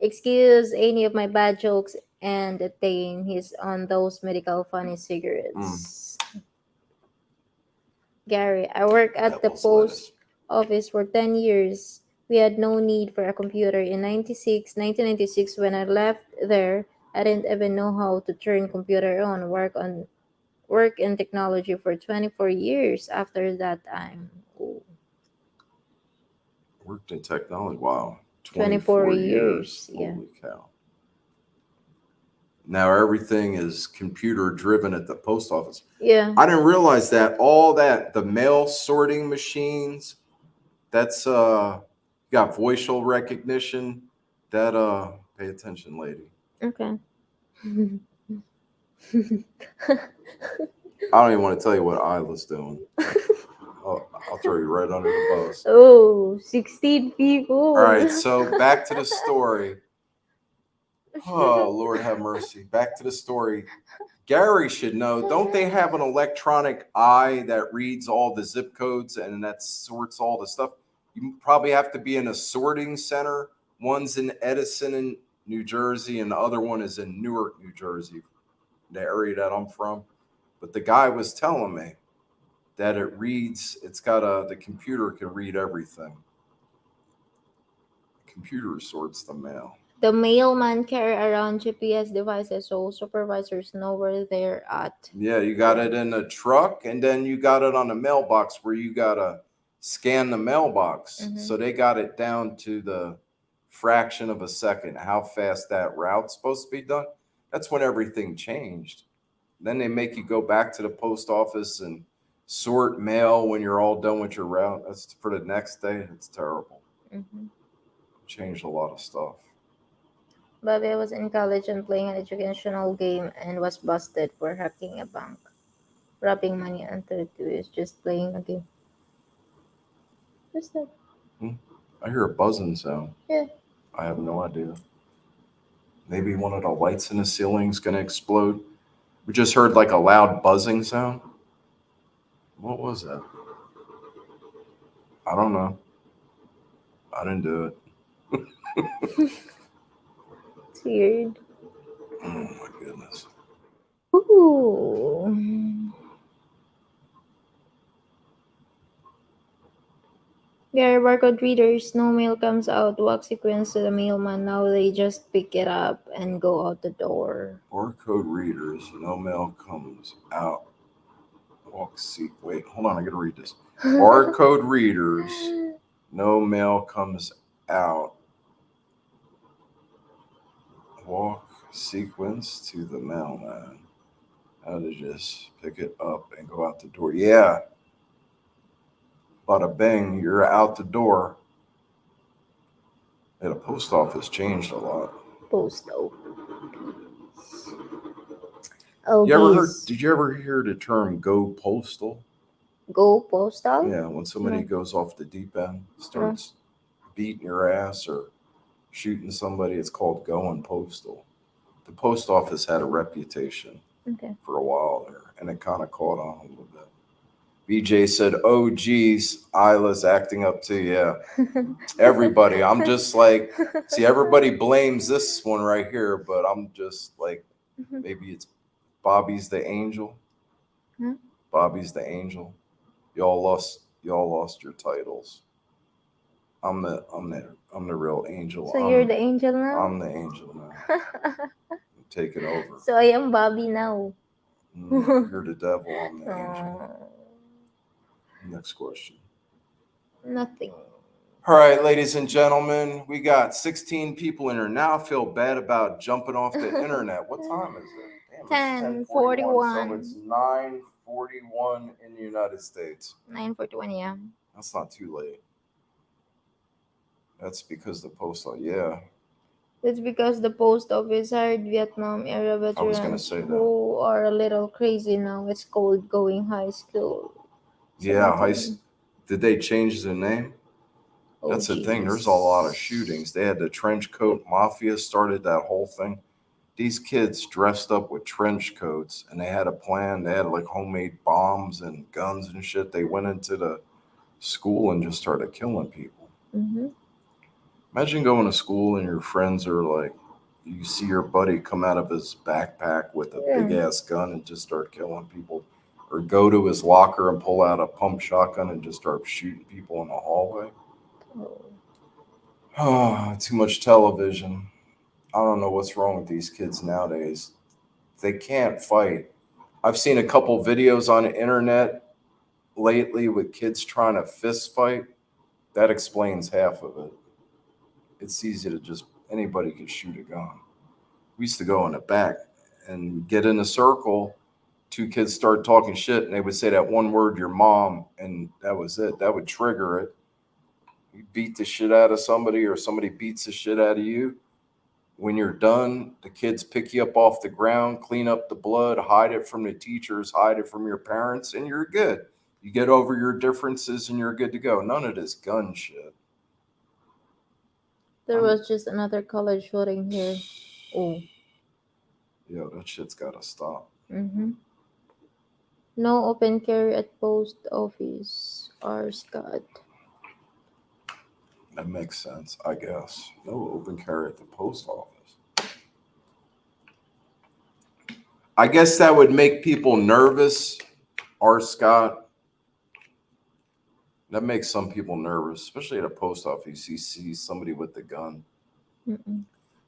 excuse any of my bad jokes and the thing he's on those medical funny cigarettes. Gary, I work at the Devil's post lettuce. office for 10 years. We had no need for a computer. In 1996, when I left there, I didn't even know how to turn computer on. Work in technology for 24 years after that time. Oh, Worked in technology. Wow. 24 24 years. Yeah. Holy cow. Now everything is computer driven at the post office. Yeah. I didn't realize that all that the mail sorting machines, that's got voiceal recognition. That pay attention, lady. Okay. I don't even want to tell you what Isla's doing. I'll throw you right under the bus. Oh, 16 people. All right, so back to the story. Oh, Lord have mercy. Back to the story. Gary should know. Don't they have an electronic eye that reads all the zip codes and that sorts all the stuff? You probably have to be in a sorting center. One's in Edison in New Jersey, and the other one is in Newark, New Jersey, the area that I'm from. But the guy was telling me that it reads, the computer can read everything. The computer sorts the mail. The mailman carry around GPS devices so supervisors know where they're at. Yeah, you got it in a truck, and then you got it on the mailbox where you gotta scan the mailbox. Mhm. So they got it down to the fraction of a second, how fast that route's supposed to be done. That's when everything changed. Then they make you go back to the post office and sort mail when you're all done with your route. That's for the next day. It's terrible. Mhm. Changed a lot of stuff. Bobby was in college and playing an educational game and was busted for hacking a bank. Robbing money until he was just playing a game. What's that? I hear a buzzing sound. Yeah. I have no idea. Maybe one of the lights in the ceiling is going to explode. We just heard like a loud buzzing sound. What was that? I don't know. I didn't do it. It's weird. Oh my goodness. Ooh. Gary barcode readers, no mail comes out, walk sequence to the mailman. Now they just pick it up and go out the door. Barcode readers, no mail comes out. Wait, hold on. I got to read this. Barcode readers, no mail comes out. Walk sequence to the mailman. How to just pick it up and go out the door. Yeah. Bada bing, you're out the door. Yeah, the post office changed a lot. Post office. Oh, You ever heard? geez. Did you ever hear the term "go postal"? Go postal? Yeah, when somebody No. goes off the deep end, starts beating your ass or shooting somebody, it's called going postal. The post office had a reputation Okay. for a while there, and it kind of caught on a little bit. BJ said, "Oh, geez, Isla's acting up too." Yeah, everybody. I'm just like, see, everybody blames this one right here, but I'm just like, maybe it's Bobby's the angel. Hmm? Bobby's the angel. Y'all lost your titles. I'm the real angel. So you're the angel now? I'm the angel now. I'm taking over. So I am Bobby now. You're the devil. I'm the angel. Oh, Next question. nothing. All right, ladies and gentlemen, we got 16 people in here. Now I feel bad about jumping off the internet. What time is it? Damn, it's 10:41. So it's 9:41 in the United States. 9:41, yeah. That's not too late. That's because the postal, yeah. It's because the post office hired Vietnam era I was gonna veterans say that. who are a little crazy now. It's called going high school. Yeah, Did they change the name? Oh, That's the thing. There's a lot of jeez. shootings. They had the trench coat mafia started that whole thing. These kids dressed up with trench coats and they had a plan. They had like homemade bombs and guns and shit. They went into the school and just started killing people. Mm-hmm. Imagine going to school and your friends are like, you see your buddy come out of his backpack with a big Yeah. ass gun and just start killing people. Or go to his locker and pull out a pump shotgun and just start shooting people in the hallway. Oh. Oh, too much television. I don't know what's wrong with these kids nowadays. They can't fight. I've seen a couple videos on the internet lately with kids trying to fist fight. That explains half of it. It's easy to just anybody can shoot a gun. We used to go in the back and get in a circle. Two kids start talking shit, and they would say that one word, "your mom," and that was it. That would trigger it. You beat the shit out of somebody, or somebody beats the shit out of you. When you're done, the kids pick you up off the ground, clean up the blood, hide it from the teachers, hide it from your parents, and you're good. You get over your differences, and you're good to go. None of this gun shit. There I'm, was just another college shooting here. Oh. yo, that shit's gotta stop. Mm-hmm. No open carry at post office. R. Scott. That makes sense, I guess. No open carry at the post office. I guess that would make people nervous. R. Scott, that makes some people nervous, especially at a post office. You see somebody with the gun. Mm-mm.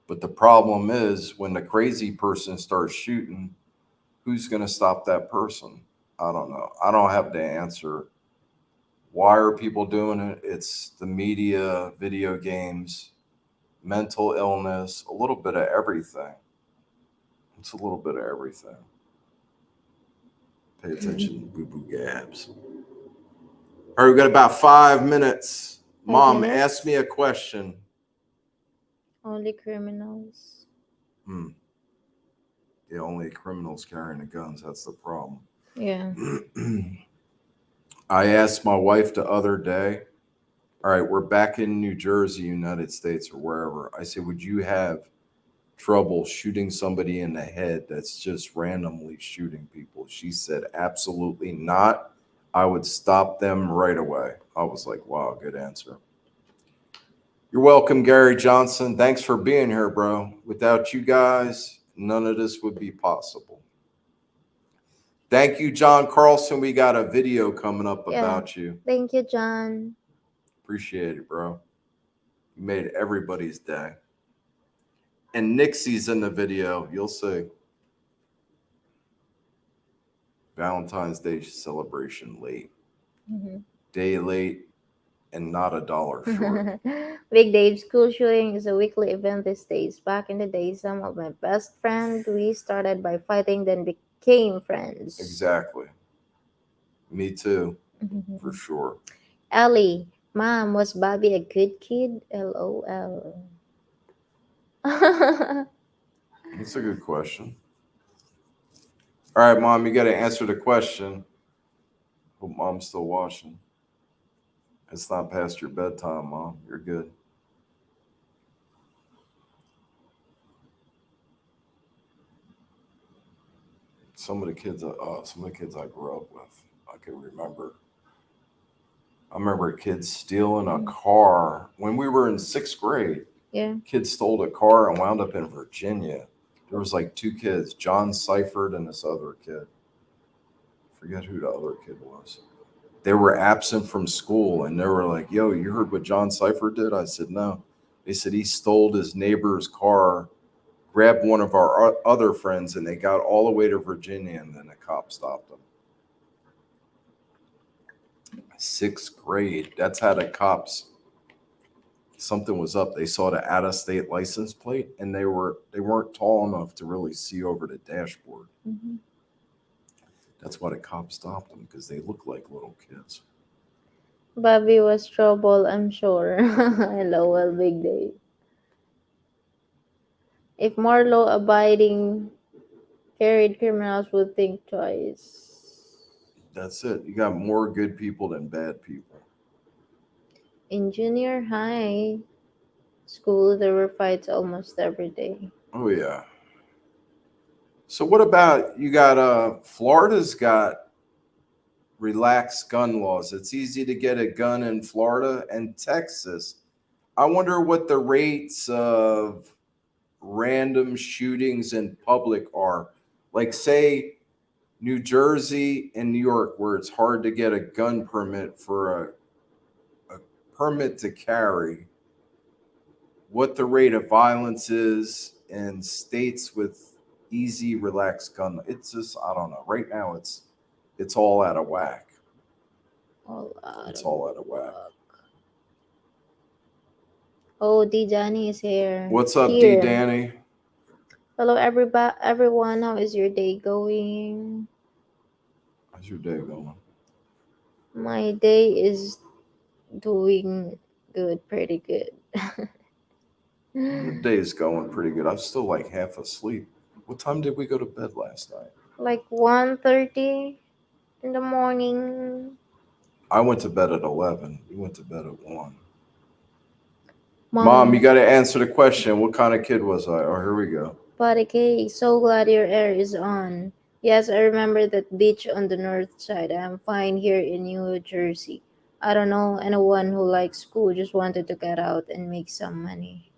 But the problem is when the crazy person starts shooting, who's going to stop that person? I don't know. I don't have the answer. Why are people doing it? It's the media, video games, mental illness, a little bit of everything. It's a little bit of everything. Pay attention, boo boo gabs. All right, we got about 5 minutes. 5 Mom, ask minutes. me a question. Only criminals. Hmm. Yeah, only criminals carrying the guns. That's the problem. Yeah. I asked my wife the other day, all right, we're back in New Jersey, United States, or wherever. I said, would you have trouble shooting somebody in the head that's just randomly shooting people? She said, absolutely not. I would stop them right away. I was like, wow, good answer. You're welcome, Gary Johnson. Thanks for being here, bro. Without you guys, none of this would be possible. Thank you, John Carlson. We got a video coming up Yeah. about you. Thank you, John. Appreciate it, bro. You made everybody's day. And Nixie's in the video. You'll see. Valentine's Day celebration late. Mm-hmm. Day late and not a dollar short. Big Dave school shooting is a weekly event these days. Back in the day, some of my best friends we started by fighting, then became friends. Exactly. Me too, for Mhm. sure. Ellie, Mom, was Bobby a good kid? LOL. That's a good question. All right, Mom, you got to answer the question. Hope Mom's still watching. It's not past your bedtime, Mom. You're good. Some of the kids I grew up with, I can remember. I remember kids stealing a car when we were in sixth grade. Yeah. Kids stole a car and wound up in Virginia. There was like two kids, John Seifert and this other kid. Forget who the other kid was. They were absent from school and they were like, "Yo, you heard what John Seifert did?" I said, "No." They said he stole his neighbor's car, grabbed one of our other friends, and they got all the way to Virginia, and then the cop stopped them. Sixth grade. That's how the cops. Something was up. They saw the out-of-state license plate, and they weren't tall enough to really see over the dashboard. Mhm. That's why the cops stopped them because they look like little kids. Bobby was trouble, I'm sure. LOL, Big Dave. If more law abiding carried criminals would think twice. That's it. You got more good people than bad people. In junior high school, there were fights almost every day. Oh yeah. So what about you got Florida's got relaxed gun laws. It's easy to get a gun in Florida and Texas. I wonder what the rates of random shootings in public are. Like say New Jersey and New York where it's hard to get a gun permit for a permit to carry, what the rate of violence is in states with easy relaxed gun. It's just I don't know. Right now it's all out of whack. All out It's of all out of whack. luck. Oh, D Johnny is here. What's up, D Here. Danny? Hello, everybody, everyone. How is your day going? How's your day going? My day is doing good, pretty good. The day is going pretty good. I'm still like half asleep. What time did we go to bed last night? Like 1:30 in the morning. I went to bed at 11. You went to bed at 1. Mom, you got to answer the question. What kind of kid was I? Oh, here we go. Patike, so glad your air is on. Yes, I remember that beach on the north side. I'm fine here in New Jersey. I don't know anyone who likes school, just wanted to get out and make some money.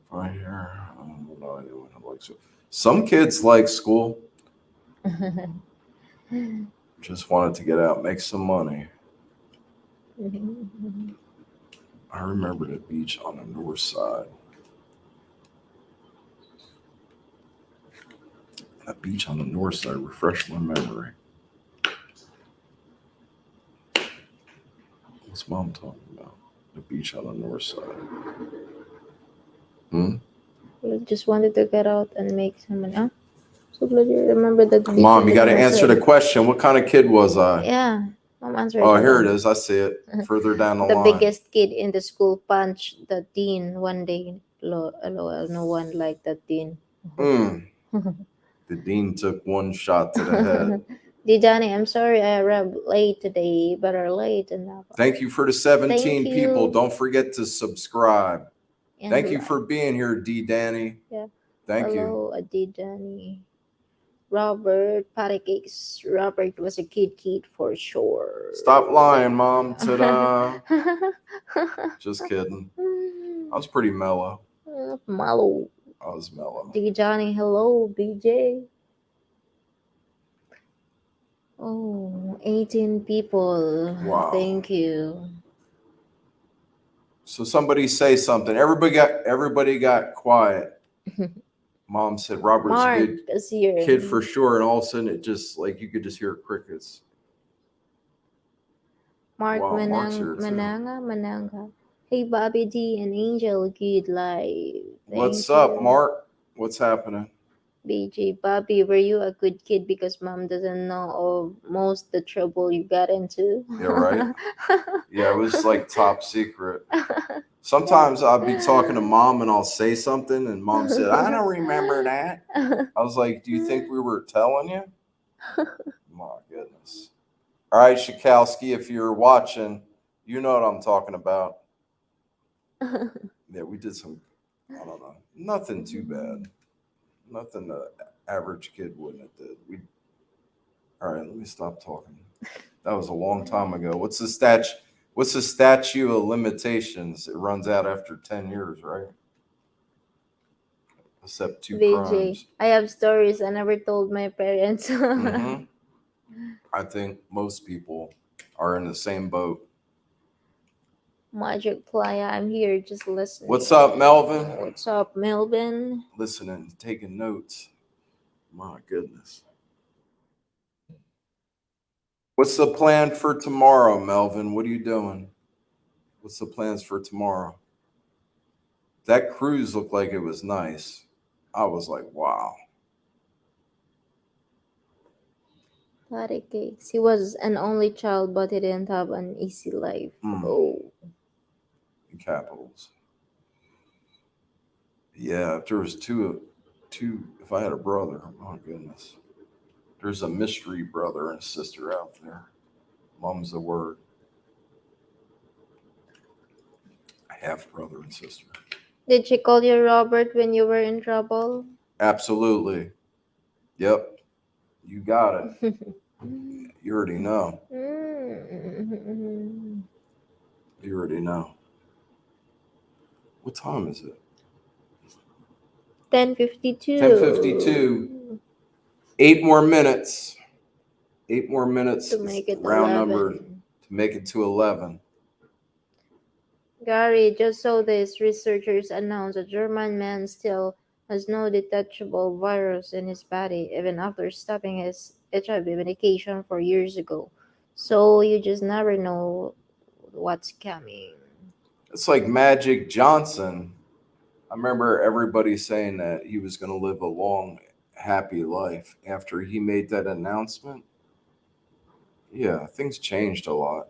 Right here. I don't know anyone who likes it. Some kids like school. Just wanted to get out, make some money. I remember the beach on the north side. That beach on the north side refreshed my memory. What's Mom talking about? The beach on the north side. Just wanted to get out and make some money. Huh? So glad you remember that beach Mom, on you the got to north answer the side. question. What kind of kid was I? Yeah, Mom answered. Oh, that here one. it is. I see it further down the The line. biggest kid in the school punched the dean one day. LOL, no one liked that dean. The dean took one shot to the head. Dijani, I'm sorry I arrived late today. Better late than never. Thank you for the 17 Thank people. you. Don't forget to subscribe. And Thank you for being here, D. Danny. Yeah. Thank you. Hello, Dijani. Robert Patikix. Robert was a kid for sure. Stop lying, Mom. Ta-da. Just kidding. I was pretty mellow. Malo. I was mellow. Dijani, hello, BJ. Oh, 18 people. Wow. Thank you. So somebody say something. Everybody got quiet. Mom said Robert's Mark a good is here. kid for sure, and all of a sudden it just like you could just hear crickets. Mark Wow, Mark's here too. Mananga. Hey, Bobby D and Angel, good live. What's up, Mark? What's happening? BJ, Bobby, were you a good kid because Mom doesn't know of most the trouble you got into? Yeah, right. Yeah, it was like top secret. Sometimes I'll be talking to Mom and I'll say something, and Mom said, "I don't remember that." I was like, "Do you think we were telling you?" My goodness. All right, Shakowski, if you're watching, you know what I'm talking about. Yeah, we did some, I don't know, nothing too bad. Nothing the average kid wouldn't have did. All right, let me stop talking. That was a long time ago. What's the statute of limitations? It runs out after 10 years, right? Except 2 BJ, crimes. I have stories I never told my parents. I think most people are in the same boat. Magic Playa, I'm here just listening. What's up, Melvin? What's up, Melvin? Listening, taking notes. My goodness. What's the plan for tomorrow, Melvin? What are you doing? What's the plans for tomorrow? That cruise looked like it was nice. I was like, wow. He was an only child, but he didn't have an easy life. Oh. In capitals. Yeah, if there was two, if I had a brother, oh goodness. There's a mystery brother and sister out there. Mum's the word. half brother and sister. Did she call you Robert when you were in trouble? Absolutely. Yep. You got it. You already know. Mm. You already know. What time is it? 10:52. 10:52. 8 more minutes. 8 more minutes. To make it round 11. number to make it to 11. Gary, just so this, researchers announced a German man still has no detectable virus in his body, even after stopping his HIV medication 4 years ago. So you just never know what's coming. It's like Magic Johnson. I remember everybody saying that he was going to live a long, happy life after he made that announcement. Yeah, things changed a lot.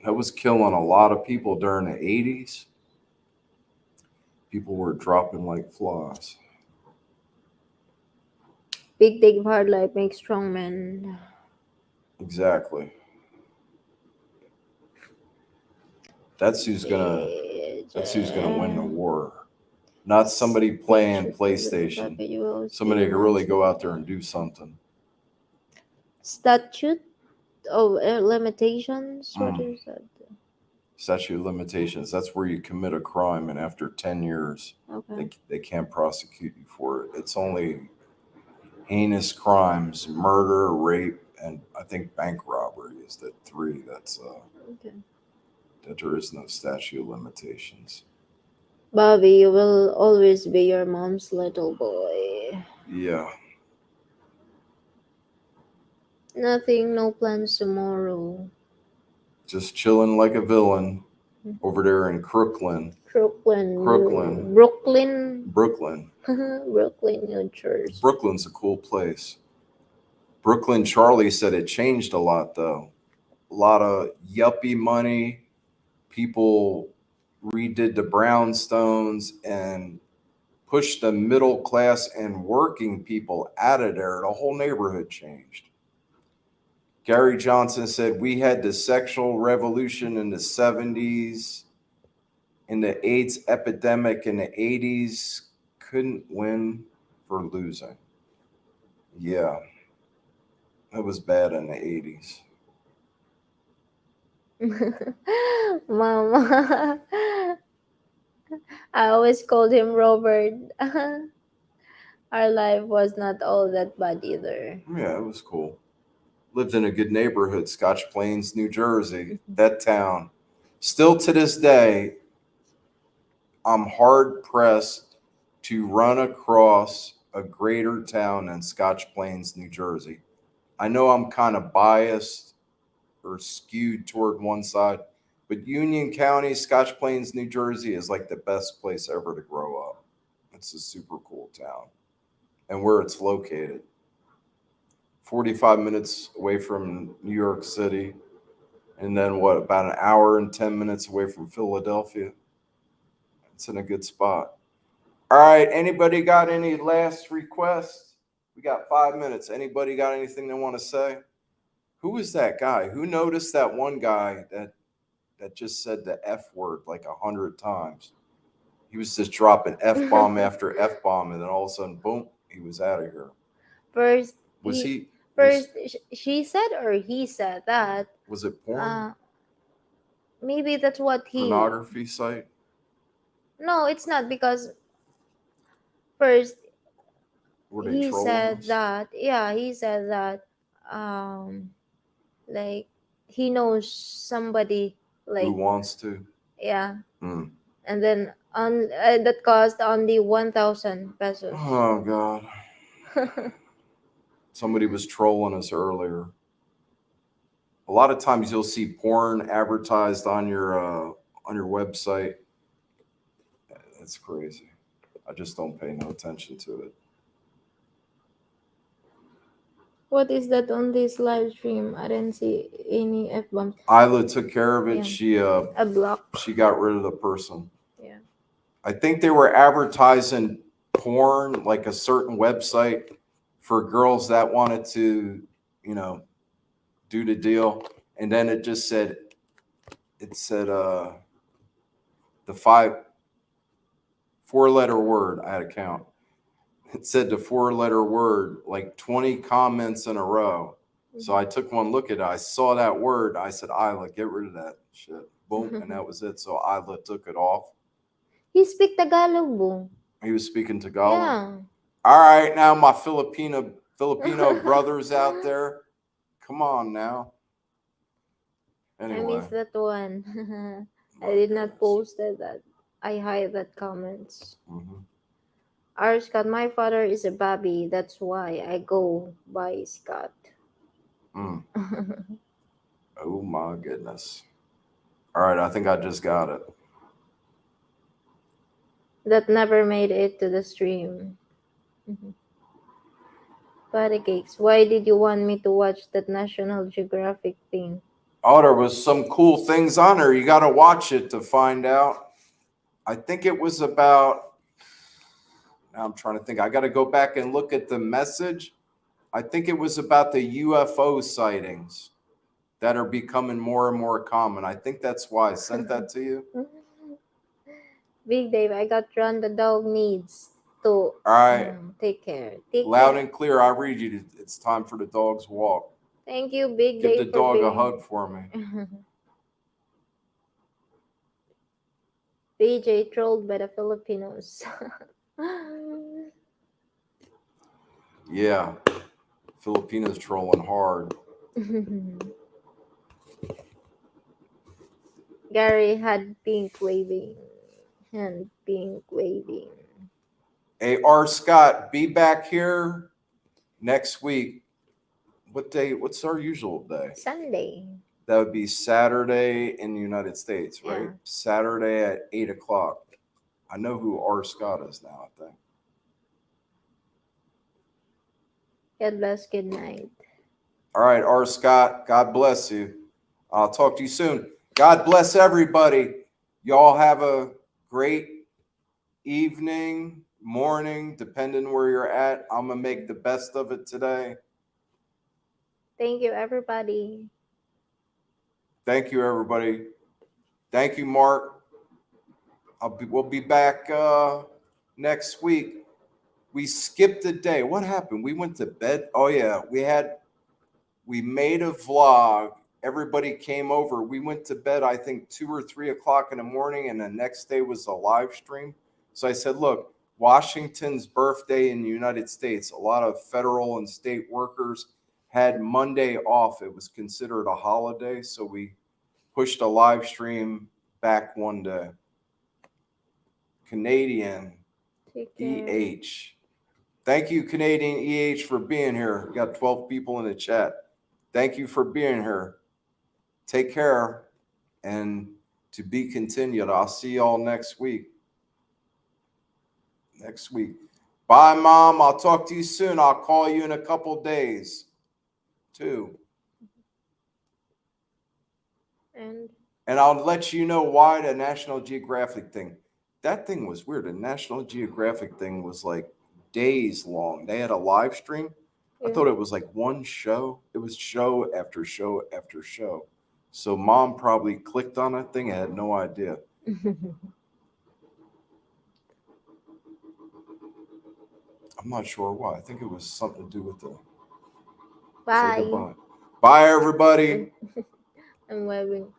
That was killing a lot of people during the 80s. People were dropping like flies. Big dig of hard life makes strong men. Exactly. That's who's gonna win the war. Not somebody playing PlayStation. Somebody who really go out there and do something. Statute of limitations. What Mm. is that? Statute of limitations. That's where you commit a crime and after 10 years Okay. they can't prosecute you for it. It's only heinous crimes, murder, rape, and I think bank robbery is the three that's Okay. that there is no statute of limitations. Bobby, you will always be your mom's little boy. Yeah. Nothing, no plans tomorrow. Just chilling like a villain over there in Crooklyn. Brooklyn. Crooklyn. Brooklyn. Brooklyn. Brooklyn, New Jersey. Brooklyn's a cool place. Brooklyn Charlie said it changed a lot though. A lot of yuppie money. People redid the brownstones and pushed the middle class and working people out of there. The whole neighborhood changed. Gary Johnson said we had the sexual revolution in the 70s, in the AIDS epidemic in the 80s, couldn't win for losing. Yeah, it was bad in the 80s. Mama. I always called him Robert. Our life was not all that bad either. Yeah, it was cool. Lived in a good neighborhood, Scotch Plains, New Jersey, that town. Still to this day, I'm hard pressed to run across a greater town than Scotch Plains, New Jersey. I know I'm kind of biased or skewed toward one side, but Union County, Scotch Plains, New Jersey is like the best place ever to grow up. It's a super cool town. And where it's located, 45 minutes away from New York City, and then what, about an hour and 10 minutes away from Philadelphia. It's in a good spot. All right, anybody got any last requests? We got 5 minutes. Anybody got anything they want to say? Who is that guy? Who noticed that one guy that just said the F word like 100 times? He was just dropping F bomb after F bomb, and then all of a sudden, boom, he was out of here. First, Was he? she said or he said that. Was it porn? Maybe that's what he. Pornography site? No, it's not, because first Were they he trolling said us? that. Yeah, he said that. Like he knows somebody like Who wants to? yeah, Mm. and then on that cost only 1,000 pesos. Oh God! Somebody was trolling us earlier. A lot of times you'll see porn advertised on your website. It's crazy. I just don't pay no attention to it. What is that on this live stream? I didn't see any F bombs. Isla took care of it. Yeah. She got rid of the person. Yeah. I think they were advertising porn, like a certain website for girls that wanted to, do the deal. And then it said the the 4-letter word. I had to count. It said the 4-letter word, like 20 comments in a row. So I took one look at it. I saw that word. I said, Isla, get rid of that shit. Boom. And that was it. So Isla took it off. You speak Tagalog, boo. He was speaking Tagalog. Yeah. All right, now my Filipino brothers out there, come on now. I Anyway, missed that one. I my did not goodness. post that. I hide that comments. Mhm. R. Scott, my father is a Bobby. That's why I go by Scott. Mm. Oh my goodness. All right, I think I just got it. That never made it to the stream. Patty cakes. Why did you want me to watch that National Geographic thing? Oh, there was some cool things on there. You got to watch it to find out. I think it was about, now I'm trying to think. I got to go back and look at the message. I think it was about the UFO sightings that are becoming more and more common. I think that's why I sent that to you. Big Dave, I got run. The dog needs to All right. take care. Take Loud care. and clear, I read you. It's time for the dog's walk. Thank you, Big Give the Dave, for dog being a hug for me. BJ trolled by the Filipinos. Yeah. Filipinos trolling hard. Gary had pink waving. And pink waving. Hey, R. Scott, be back here next week. What day? What's our usual day? Sunday. That would be Saturday in the United States, right? Yeah. Saturday at 8 o'clock. I know who R. Scott is now, I think. God bless. Good night. All right, R. Scott, God bless you. I'll talk to you soon. God bless everybody. Y'all have a great evening, morning, depending where you're at. I'm going to make the best of it today. Thank you, everybody. Thank you, everybody. Thank you, Mark. We'll be back next week. We skipped a day. What happened? We went to bed. Oh yeah, we made a vlog. Everybody came over. We went to bed, I think 2 or 3 o'clock in the morning, and the next day was a live stream. So I said, look, Washington's birthday in the United States, a lot of federal and state workers had Monday off. It was considered a holiday, so we pushed a live stream back one day. Canadian Take care. EH. Thank you, Canadian EH, for being here. We got 12 people in the chat. Thank you for being here. Take care, and to be continued. I'll see y'all next week. Bye, Mom. I'll talk to you soon. I'll call you in a couple days, too. And I'll let you know why the National Geographic thing. That thing was weird. The National Geographic thing was like days long. They had a live stream. I thought it was like one show. It was show after show after show. So Mom probably clicked on that thing. I had no idea. I'm not sure why. I think it was something to do with the. Bye. Say goodbye. Bye, everybody. I'm waving.